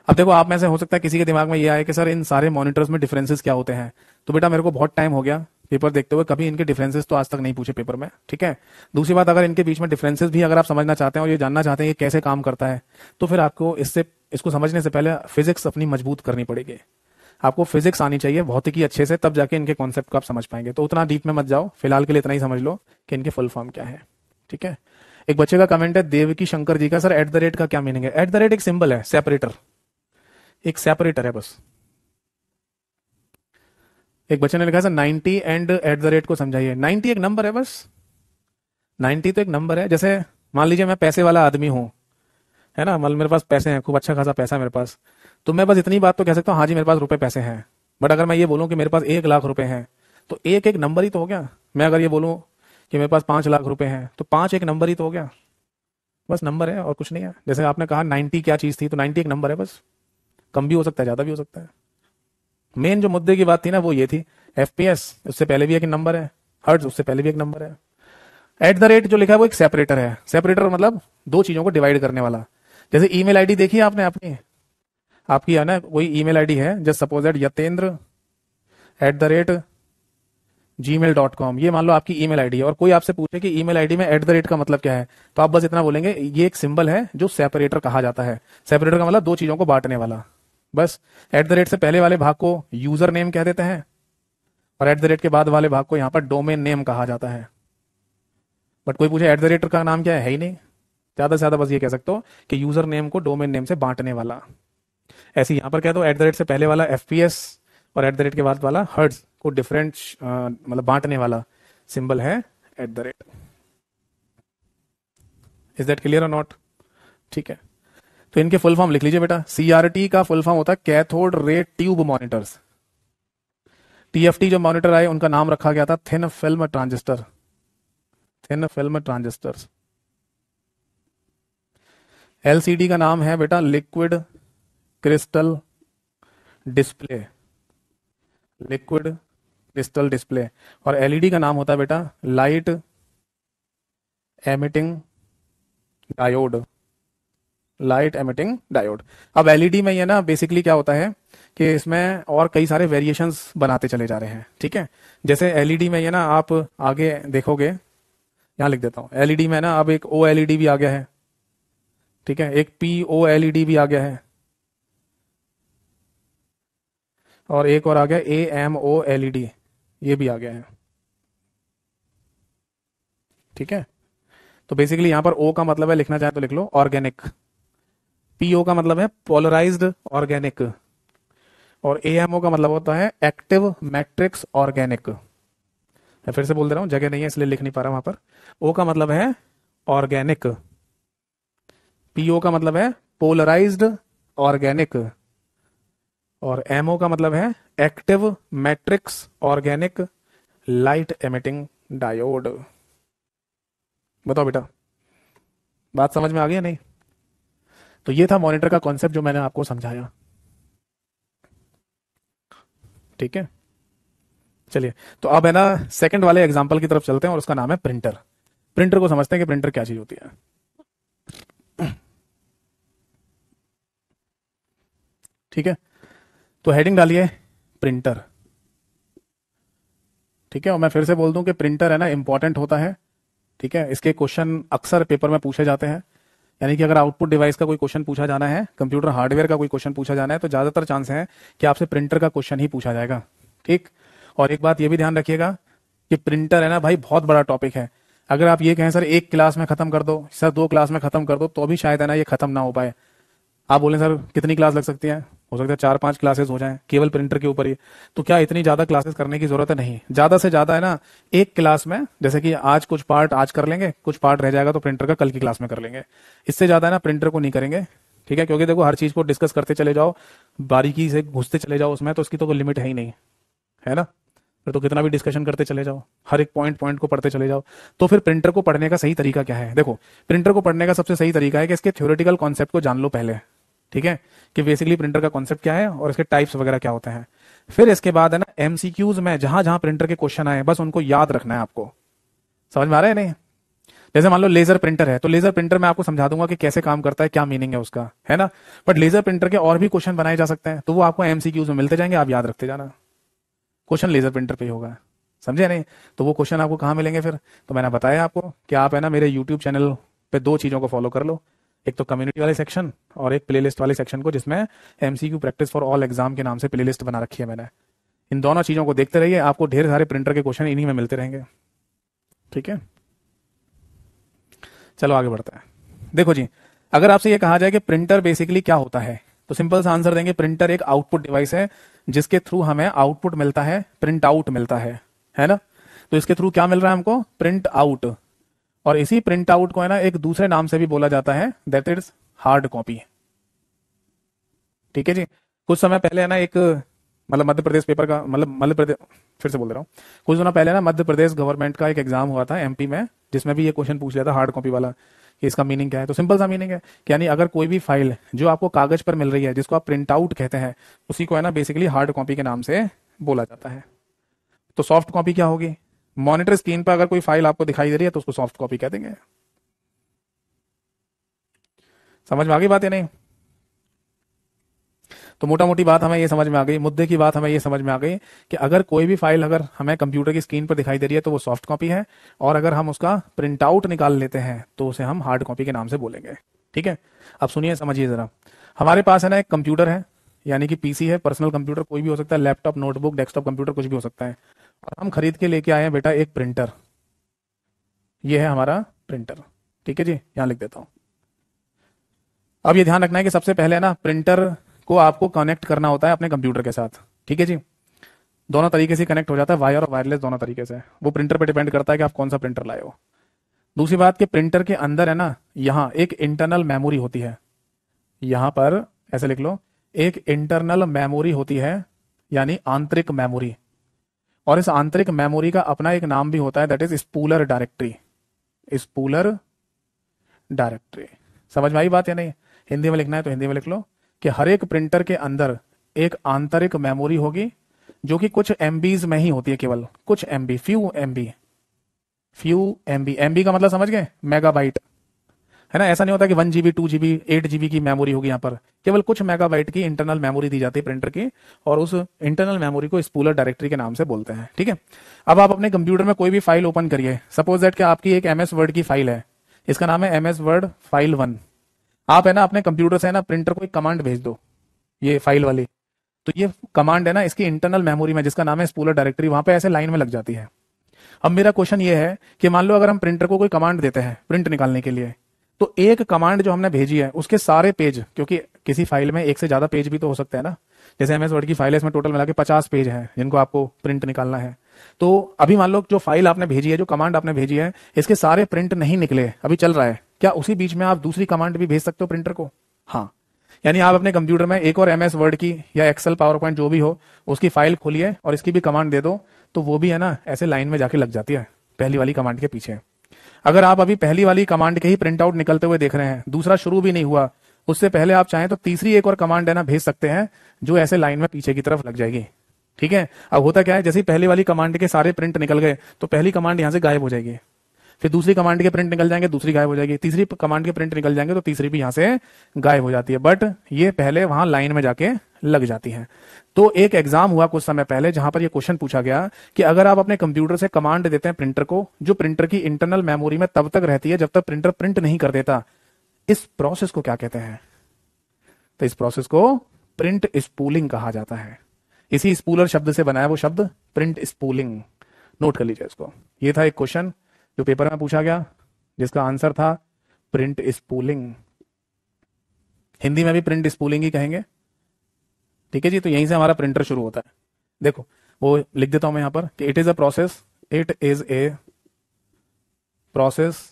अब देखो, आप में से हो सकता है किसी के दिमाग में ये आए कि सर इन सारे मॉनिटर्स में डिफरेंसेस क्या होते हैं। तो बेटा मेरे को बहुत टाइम हो गया पेपर देखते हुए, कभी इनके डिफरेंसेस तो आज तक नहीं पूछे पेपर में, ठीक है। दूसरी बात, अगर इनके बीच में डिफरेंसेस भी अगर आप समझना चाहते हैं और ये जानना चाहते हैं ये कैसे काम करता है, तो फिर आपको इसको समझने से पहले फिजिक्स अपनी मजबूत करनी पड़ेगी। आपको फिजिक्स आनी चाहिए भौतिकी अच्छे से, तब जाके इनके कॉन्सेप्ट को आप समझ पाएंगे। तो उतना डीप में मत जाओ, फिलहाल के लिए इतना ही समझ लो कि इनके फुल फॉर्म क्या है, ठीक है। एक बच्चे का कमेंट है देवकी शंकर जी का, सर एट द रेट का क्या मीनिंग है? एट द रेट एक सिंबल है, सेपरेटर, एक सेपरेटर है बस। एक बच्चे ने लिखा है sir 90 and at the rate को समझाइए। 90 एक नंबर है बस, 90 तो एक नंबर है। जैसे मान लीजिए मैं पैसे वाला आदमी हूं, है ना, मतलब मेरे पास पैसे हैं, खूब अच्छा खासा पैसा है मेरे पास, तो मैं बस इतनी बात तो कह सकता हूँ, हाँ जी मेरे पास रुपए पैसे हैं। बट अगर मैं ये बोलूं कि मेरे पास 1 लाख रुपए हैं, तो एक एक नंबर ही तो हो गया। मैं अगर ये बोलूं कि मेरे पास 5 लाख रुपए हैं, तो 5 एक नंबर ही तो हो गया, बस नंबर है और कुछ नहीं है। जैसे आपने कहा 90 क्या चीज थी, तो 90 एक नंबर है बस, कम भी हो सकता है ज्यादा भी हो सकता है। मेन जो मुद्दे की बात थी ना वो ये थी, एफपीएस उससे पहले भी एक नंबर है, हर्ट्ज उससे पहले भी एक नंबर है। एट द रेट जो लिखा है वो एक सेपरेटर है। सेपरेटर मतलब दो चीजों को डिवाइड करने वाला। जैसे ईमेल आईडी देखी है आपने अपनी, आपकी है ना कोई ईमेल आईडी है, जस्ट सपोज दैट yatendra@gmail.com, ये मान लो आपकी ईमेल आईडी है। और कोई आपसे पूछे कि ईमेल आईडी में एट द रेट का मतलब क्या है, तो आप बस इतना बोलेंगे ये एक सिंबल है जो सेपरेटर कहा जाता है। सेपरेटर का मतलब दो चीजों को बांटने वाला। बस एट द रेट से पहले वाले भाग को यूजर नेम कह देते हैं, और एट द रेट के बाद वाले भाग को यहाँ पर डोमेन नेम कहा जाता है। बट कोई पूछे एट द रेट का नाम क्या है ही नहीं, ज्यादा से ज्यादा बस ये कह सकते हो कि यूजर नेम को डोमेन नेम से बांटने वाला। ऐसे यहां पर कह दो एट द रेट से पहले वाला एफपीएस और एट द रेट के बाद वाला हर्ट्ज को डिफरेंट मतलब बांटने वाला सिंबल है at the rate. Is that clear और नॉट? ठीक है, तो इनके फुल फॉर्म लिख लीजिए बेटा। सीआरटी का फुल फॉर्म होता है cathode ray tube monitors. TFT जो मॉनिटर आए उनका नाम रखा गया था thin film transistor, thin film transistors. LCD का नाम है बेटा liquid crystal display, liquid crystal display. और एलईडी का नाम होता है बेटा light emitting diode, light emitting diode. अब एलईडी में ये ना बेसिकली क्या होता है कि इसमें और कई सारे वेरिएशंस बनाते चले जा रहे हैं, ठीक है। जैसे एलईडी में ये ना आप आगे देखोगे, यहां लिख देता हूं, एलईडी में ना अब एक ओ एलईडी भी आ गया है, ठीक है, एक पीओ एलईडी भी आ गया है, और एक और आ गया एएमओ एलईडी, ये भी आ गया है, ठीक है। तो बेसिकली यहां पर ओ का मतलब है, लिखना चाहे तो लिख लो ऑर्गेनिक, पीओ का मतलब है पोलराइज्ड ऑर्गेनिक, और एएमओ का मतलब होता है एक्टिव मैट्रिक्स ऑर्गेनिक। मैं फिर से बोल दे रहा हूं, जगह नहीं है इसलिए लिख नहीं पा रहा वहां पर। ओ का मतलब है ऑर्गेनिक, पीओ का मतलब है पोलराइज्ड ऑर्गेनिक, और एमओ का मतलब है active matrix organic light emitting diode. बताओ बेटा, बात समझ में आ गई या नहीं? तो ये था मॉनिटर का कॉन्सेप्ट जो मैंने आपको समझाया, ठीक है। चलिए, तो अब है ना सेकंड वाले एग्जांपल की तरफ चलते हैं, और उसका नाम है प्रिंटर। प्रिंटर को समझते हैं कि प्रिंटर क्या चीज होती है। ठीक है, तो हेडिंग डालिए प्रिंटर, ठीक है। और मैं फिर से बोल दूं कि प्रिंटर है ना इंपॉर्टेंट होता है, ठीक है। इसके क्वेश्चन अक्सर पेपर में पूछे जाते हैं, यानी कि अगर आउटपुट डिवाइस का कोई क्वेश्चन पूछा जाना है, कंप्यूटर हार्डवेयर का कोई क्वेश्चन पूछा जाना है, तो ज्यादातर चांस है कि आपसे प्रिंटर का क्वेश्चन ही पूछा जाएगा, ठीक। और एक बात ये भी ध्यान रखिएगा कि प्रिंटर है ना भाई बहुत बड़ा टॉपिक है। अगर आप ये कहें सर एक क्लास में खत्म कर दो, सर 2 क्लास में खत्म कर दो, तो भी शायद है ना ये खत्म ना हो पाए। आप बोलें सर कितनी क्लास लग सकती है, हो सकता है 4-5 क्लासेस हो जाएं केवल प्रिंटर के ऊपर ही। तो क्या इतनी ज्यादा क्लासेस करने की जरूरत है? नहीं, ज्यादा से ज्यादा है ना एक क्लास में, जैसे कि आज कुछ पार्ट आज कर लेंगे, कुछ पार्ट रह जाएगा तो प्रिंटर का कल की क्लास में कर लेंगे। इससे ज्यादा है ना प्रिंटर को नहीं करेंगे, ठीक है? क्योंकि देखो हर चीज को डिस्कस करते चले जाओ, बारीकी से घुसते चले जाओ उसमें, तो उसकी तो कोई लिमिट है ही नहीं, है ना? फिर तो कितना भी डिस्कशन करते चले जाओ, हर एक पॉइंट पॉइंट को पढ़ते चले जाओ। तो फिर प्रिंटर को पढ़ने का सही तरीका क्या है? देखो, प्रिंटर को पढ़ने का सबसे सही तरीका है कि इसके थ्योरेटिकल कॉन्सेप्ट को जान लो पहले, ठीक है? कि बेसिकली प्रिंटर का कॉन्सेप्ट क्या है और इसके टाइप्स वगैरह क्या होते हैं। फिर इसके बाद है ना एमसीक्यूज में जहां जहां प्रिंटर के क्वेश्चन आए बस उनको याद रखना है आपको। समझ में आ रहा है नहीं? जैसे मान लो लेजर प्रिंटर है, तो लेजर प्रिंटर मैं आपको समझा दूंगा कि कैसे काम करता है, क्या मीनिंग है उसका, है ना? बट लेजर प्रिंटर के और भी क्वेश्चन बनाए जा सकते हैं, तो वो आपको एमसीक्यूज में मिलते जाएंगे, आप याद रखते जाना। क्वेश्चन लेजर प्रिंटर पे ही होगा, समझे नहीं? तो वो क्वेश्चन आपको कहाँ मिलेंगे फिर? तो मैंने बताया आपको कि आप है ना मेरे यूट्यूब चैनल पे 2 चीजों को फॉलो कर लो, एक तो कम्युनिटी वाले सेक्शन और एक प्लेलिस्ट वाले सेक्शन को, जिसमें MCQ practice for all exam के नाम से प्लेलिस्ट बना रखी है मैंने। इन दोनों चीजों को देखते रहिए, आपको ढेर सारे प्रिंटर के क्वेश्चन इन्हीं में मिलते रहेंगे, ठीक है? चलो आगे बढ़ते हैं। देखो जी, अगर आपसे ये कहा जाए कि प्रिंटर बेसिकली क्या होता है, तो सिंपल सा आंसर देंगे, प्रिंटर एक आउटपुट डिवाइस है जिसके थ्रू हमें आउटपुट मिलता है, प्रिंट आउट मिलता है ना? तो इसके थ्रू क्या मिल रहा है हमको? Print out. और इसी प्रिंट आउट को है ना एक दूसरे नाम से भी बोला जाता है, दैट इज हार्ड कॉपी, ठीक है जी? कुछ समय पहले है ना एक मतलब मध्य प्रदेश पेपर का, मतलब मध्य प्रदेश, फिर से बोल रहा हूँ, कुछ दिनों पहले ना मध्य प्रदेश गवर्नमेंट का एक एग्जाम हुआ था एमपी में, जिसमें भी ये क्वेश्चन पूछ लिया था हार्ड कॉपी वाला कि इसका मीनिंग क्या है। तो सिंपल सा मीनिंग है कि यानी अगर कोई भी फाइल जो आपको कागज पर मिल रही है, जिसको आप प्रिंट आउट कहते हैं, उसी को है ना बेसिकली हार्ड कॉपी के नाम से बोला जाता है। तो सॉफ्ट कॉपी क्या होगी? मॉनिटर स्क्रीन पर अगर कोई फाइल आपको दिखाई दे रही है तो उसको सॉफ्ट कॉपी कह देंगे। समझ में आ गई बात या नहीं? तो मोटा मोटी बात हमें ये समझ में आ गई, मुद्दे की बात हमें ये समझ में आ गई कि अगर कोई भी फाइल अगर हमें कंप्यूटर की स्क्रीन पर दिखाई दे रही है तो वो सॉफ्ट कॉपी है, और अगर हम उसका प्रिंट आउट निकाल लेते हैं तो उसे हम हार्ड कॉपी के नाम से बोलेंगे, ठीक है? अब सुनिए, समझिए जरा। हमारे पास है ना एक कंप्यूटर है, यानी कि पीसी है, पर्सनल कंप्यूटर कोई भी हो सकता है, लैपटॉप, नोटबुक, डेस्कटॉप कंप्यूटर कुछ भी हो सकता है। और हम खरीद के लेके आए हैं बेटा एक प्रिंटर, ये है हमारा प्रिंटर, ठीक है जी? यहां लिख देता हूं। अब ये ध्यान रखना है कि सबसे पहले ना प्रिंटर को आपको कनेक्ट करना होता है अपने कंप्यूटर के साथ, ठीक है जी? दोनों तरीके से कनेक्ट हो जाता है, वायर और वायरलेस दोनों तरीके से, वो प्रिंटर पे डिपेंड करता है कि आप कौन सा प्रिंटर लाए हो। दूसरी बात कि प्रिंटर के अंदर है ना यहाँ एक इंटरनल मेमोरी होती है, यहां पर ऐसे लिख लो, एक इंटरनल मेमोरी होती है, यानी आंतरिक मेमोरी। और इस आंतरिक मेमोरी का अपना एक नाम भी होता है, that is spooler directory. Spooler directory, समझ में आई बात या नहीं? हिंदी में लिखना है तो हिंदी में लिख लो कि हर एक प्रिंटर के अंदर एक आंतरिक मेमोरी होगी, जो कि कुछ एमबीज में ही होती है, केवल कुछ MB, few MB, few MB. MB का मतलब समझ गए? मेगाबाइट, है ना? ऐसा नहीं होता कि 1 GB 2 GB 8 GB की मेमोरी होगी, यहाँ पर केवल कुछ मेगाबाइट की इंटरनल मेमोरी दी जाती है प्रिंटर की, और उस इंटरनल मेमोरी को स्पूलर डायरेक्टरी के नाम से बोलते हैं, ठीक है? अब आप अपने कंप्यूटर में कोई भी फाइल ओपन करिए, सपोज दैट कि आपकी एक एमएस वर्ड की फाइल है, इसका नाम है एमएस वर्ड फाइल 1। आप है ना अपने कंप्यूटर से है ना प्रिंटर को एक कमांड भेज दो, ये फाइल वाली, तो ये कमांड है ना इसकी इंटरनल मेमोरी में, जिसका नाम है स्पूलर डायरेक्टरी, वहां पे ऐसे लाइन में लग जाती है। अब मेरा क्वेश्चन ये है कि मान लो अगर हम प्रिंटर को कोई कमांड देते हैं प्रिंट निकालने के लिए, तो एक कमांड जो हमने भेजी है उसके सारे पेज, क्योंकि किसी फाइल में एक से ज्यादा पेज भी तो हो सकते हैं ना, जैसे एमएस वर्ड की फाइल है, इसमें टोटल मिला के 50 पेज हैं जिनको आपको प्रिंट निकालना है। तो अभी मान लो जो फाइल आपने भेजी है, जो कमांड आपने भेजी है, इसके सारे प्रिंट नहीं निकले, अभी चल रहा है, क्या उसी बीच में आप दूसरी कमांड भी भेज सकते हो प्रिंटर को? हाँ, यानी आप अपने कंप्यूटर में एक और एमएस वर्ड की या एक्सेल पावर पॉइंट जो भी हो उसकी फाइल खोलिए और इसकी भी कमांड दे दो, तो वो भी है ना ऐसे लाइन में जाके लग जाती है पहली वाली कमांड के पीछे। अगर आप अभी पहली वाली कमांड के ही प्रिंट आउट निकलते हुए देख रहे हैं, दूसरा शुरू भी नहीं हुआ, उससे पहले आप चाहें तो तीसरी एक और कमांड है ना भेज सकते हैं, जो ऐसे लाइन में पीछे की तरफ लग जाएगी, ठीक है? अब होता क्या है, जैसे ही पहली वाली कमांड के सारे प्रिंट निकल गए तो पहली कमांड यहां से गायब हो जाएगी, फिर दूसरी कमांड के प्रिंट निकल जाएंगे, दूसरी गायब हो जाएगी, तीसरी कमांड के प्रिंट निकल जाएंगे तो तीसरी भी यहां से गायब हो जाती है, बट ये पहले वहां लाइन में जाके लग जाती है। तो एक एग्जाम हुआ कुछ समय पहले जहां पर ये क्वेश्चन पूछा गया कि अगर आप अपने कंप्यूटर से कमांड देते हैं प्रिंटर को, जो प्रिंटर की इंटरनल मेमोरी में तब तक रहती है जब तक प्रिंटर प्रिंट नहीं कर देता, इस प्रोसेस को क्या कहते हैं? तो इस प्रोसेस को प्रिंट स्पूलिंग कहा जाता है। इसी स्पूलर शब्द से बनाया वो शब्द प्रिंट स्पूलिंग, नोट कर लीजिए इसको। ये था एक क्वेश्चन जो पेपर में पूछा गया, जिसका आंसर था प्रिंट स्पूलिंग। हिंदी में भी प्रिंट स्पूलिंग ही कहेंगे, ठीक है जी, तो यहीं से हमारा प्रिंटर शुरू होता है। देखो वो लिख देता हूं मैं यहां पर कि it is a process, it is a process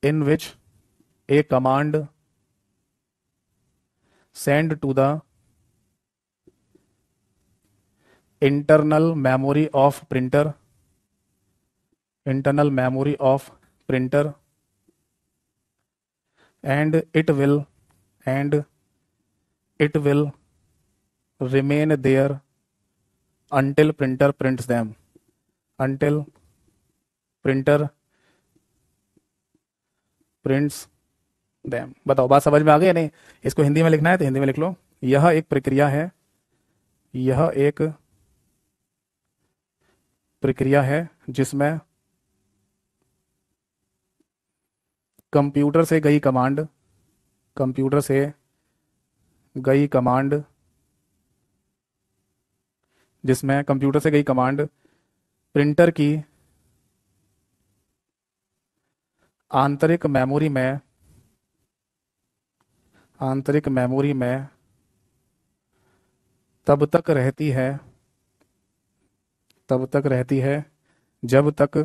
in which a command send to the internal memory of printer, internal memory of printer, and and it will remain there until printer prints them, until printer prints them। बताओ बात समझ में आ गई या नहीं? इसको हिंदी में लिखना है तो हिंदी में लिख लो। यह एक प्रक्रिया है, यह एक प्रक्रिया है जिसमें कंप्यूटर से गई कमांड, कंप्यूटर से गई कमांड, जिसमें कंप्यूटर से गई कमांड प्रिंटर की आंतरिक मेमोरी में, आंतरिक मेमोरी में तब तक रहती है, तब तक रहती है जब तक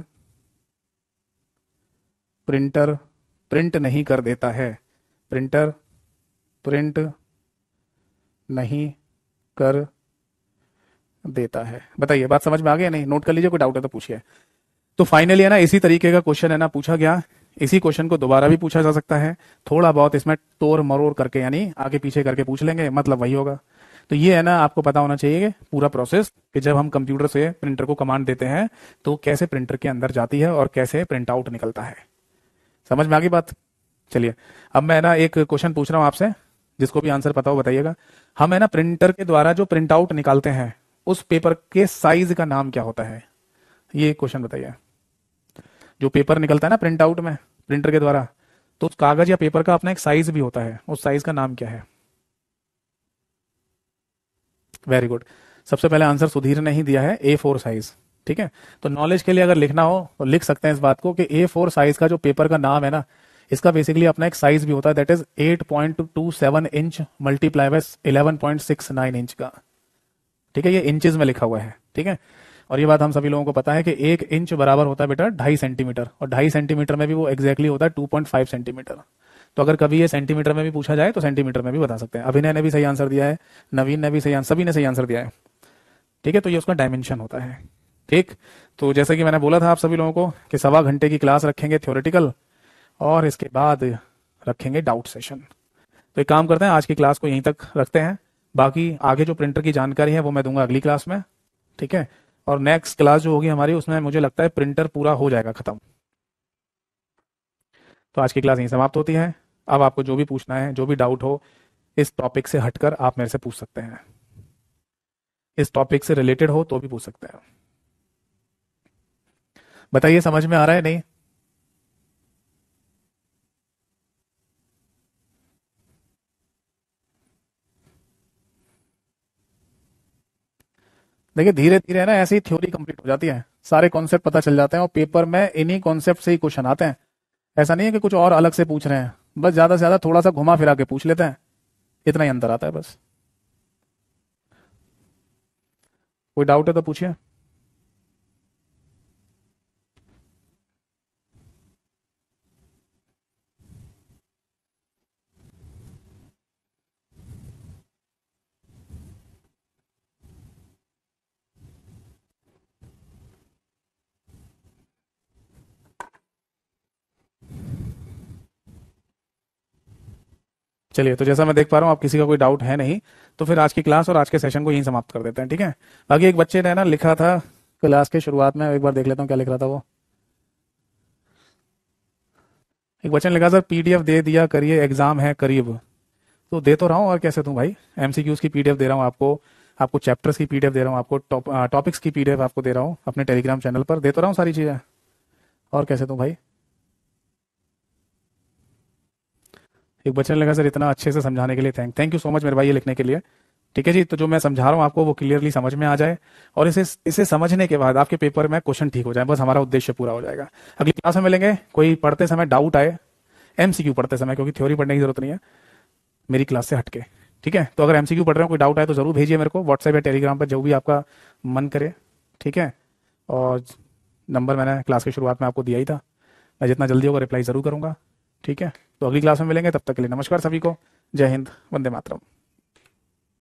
प्रिंटर प्रिंट नहीं कर देता है, प्रिंटर प्रिंट नहीं कर देता है। बताइए बात समझ में आ गई या नहीं? नोट कर लीजिए, कोई डाउट है तो पूछिए। तो फाइनली है ना इसी तरीके का क्वेश्चन है ना पूछा गया, इसी क्वेश्चन को दोबारा भी पूछा जा सकता है, थोड़ा बहुत इसमें तोड़ मरोड़ करके यानी आगे पीछे करके पूछ लेंगे, मतलब वही होगा। तो ये है ना आपको पता होना चाहिए कि पूरा प्रोसेस कि जब हम कंप्यूटर से प्रिंटर को कमांड देते हैं तो कैसे प्रिंटर के अंदर जाती है और कैसे प्रिंट आउट निकलता है। समझ में आ गई बात? चलिए अब मैं ना एक क्वेश्चन पूछ रहा हूं आपसे, जिसको भी आंसर पता हो बताइएगा। हम है ना प्रिंटर के द्वारा जो प्रिंट आउट निकालते हैं उस पेपर के साइज का नाम क्या होता है? ये क्वेश्चन बताइए। जो पेपर निकलता है ना प्रिंट आउट में प्रिंटर के द्वारा, तो उस कागज या पेपर का अपना एक साइज भी होता है, उस साइज का नाम क्या है? Very good. सबसे पहले आंसर सुधीर ने ही दिया है, A4 साइज। ठीक है, तो नॉलेज के लिए अगर लिखना हो तो लिख सकते हैं इस बात को कि A4 साइज का जो पेपर का नाम है ना, इसका बेसिकली अपना एक साइज भी होता है, that is 8.27 inch multiply by 11.69 inch का। ठीक है, ये इंचेस में लिखा हुआ है। ठीक है, और ये बात हम सभी लोगों को पता है कि 1 इंच बराबर होता है बेटा 2.5 सेंटीमीटर, और 2.5 सेंटीमीटर में भी वो एग्जैक्टली होता है 2.5 सेंटीमीटर। तो अगर कभी ये सेंटीमीटर में भी पूछा जाए तो सेंटीमीटर में भी बता सकते हैं। अभिनय ने भी सही आंसर दिया है, नवीन ने भी सही आंसर, सभी ने सही आंसर दिया है। ठीक है, तो ये उसका डायमेंशन होता है। ठीक, तो जैसे कि मैंने बोला था आप सभी लोगों को कि 1.25 घंटे की क्लास रखेंगे थ्योरेटिकल, और इसके बाद रखेंगे डाउट सेशन। तो एक काम करते हैं, आज की क्लास को यहीं तक रखते हैं, बाकी आगे जो प्रिंटर की जानकारी है वो मैं दूंगा अगली क्लास में। ठीक है, और नेक्स्ट क्लास जो होगी हमारी उसमें मुझे लगता है प्रिंटर पूरा हो जाएगा खत्म। तो आज की क्लास यहीं समाप्त होती है। अब आपको जो भी पूछना है, जो भी डाउट हो इस टॉपिक से हटकर आप मेरे से पूछ सकते हैं, इस टॉपिक से रिलेटेड हो तो भी पूछ सकते हैं। बताइए समझ में आ रहा है नहीं? देखिए धीरे धीरे है ना ऐसे ही थ्योरी कंप्लीट हो जाती है, सारे कॉन्सेप्ट पता चल जाते हैं और पेपर में इन्हीं कॉन्सेप्ट से ही क्वेश्चन आते हैं। ऐसा नहीं है कि कुछ और अलग से पूछ रहे हैं, बस ज्यादा से ज्यादा थोड़ा सा घुमा फिरा के पूछ लेते हैं, इतना ही अंतर आता है बस। कोई डाउट है तो पूछिए। चलिए, तो जैसा मैं देख पा रहा हूँ आप किसी का कोई डाउट है नहीं, तो फिर आज की क्लास और आज के सेशन को यहीं समाप्त कर देते हैं। ठीक है, बाकी एक बच्चे ने ना लिखा था क्लास के शुरुआत में, एक बार देख लेता हूँ क्या लिख रहा था वो। एक बच्चे ने लिखा सर पीडीएफ दे दिया करिए, एग्जाम है करीब। तो दे तो रहा हूँ, और कैसे दूं भाई? एमसीक्यूज की पीडीएफ दे रहा हूँ आपको, आपको चैप्टर्स की पीडीएफ दे रहा हूँ, आपको टॉपिक्स की पीडीएफ आपको दे रहा हूँ, अपने टेलीग्राम चैनल पर दे तो रहा हूँ सारी चीजें, और कैसे दूं भाई? एक बच्चे ने लिखा सर इतना अच्छे से समझाने के लिए थैंक यू सो मच मेरे भाई ये लिखने के लिए। ठीक है जी, तो जो मैं समझा रहा हूँ आपको वो क्लियरली समझ में आ जाए, और इसे इसे समझने के बाद आपके पेपर में क्वेश्चन ठीक हो जाए, बस हमारा उद्देश्य पूरा हो जाएगा। अगली क्लास में मिलेंगे, कोई पढ़ते समय डाउट आए, एमसीक्यू पढ़ते समय, क्योंकि थ्योरी पढ़ने की जरूरत नहीं है मेरी क्लास से हटके। ठीक है, तो अगर एमसीक्यू पढ़ रहे हो, कोई डाउट आए तो ज़रूर भेजिए मेरे को व्हाट्सएप या टेलीग्राम पर, जो भी आपका मन करे। ठीक है, और नंबर मैंने क्लास की शुरुआत में आपको दिया ही था। मैं जितना जल्दी होगा रिप्लाई ज़रूर करूँगा। ठीक है, तो अगली क्लास में मिलेंगे, तब तक के लिए नमस्कार सभी को। जय हिंद, वंदे मातरम।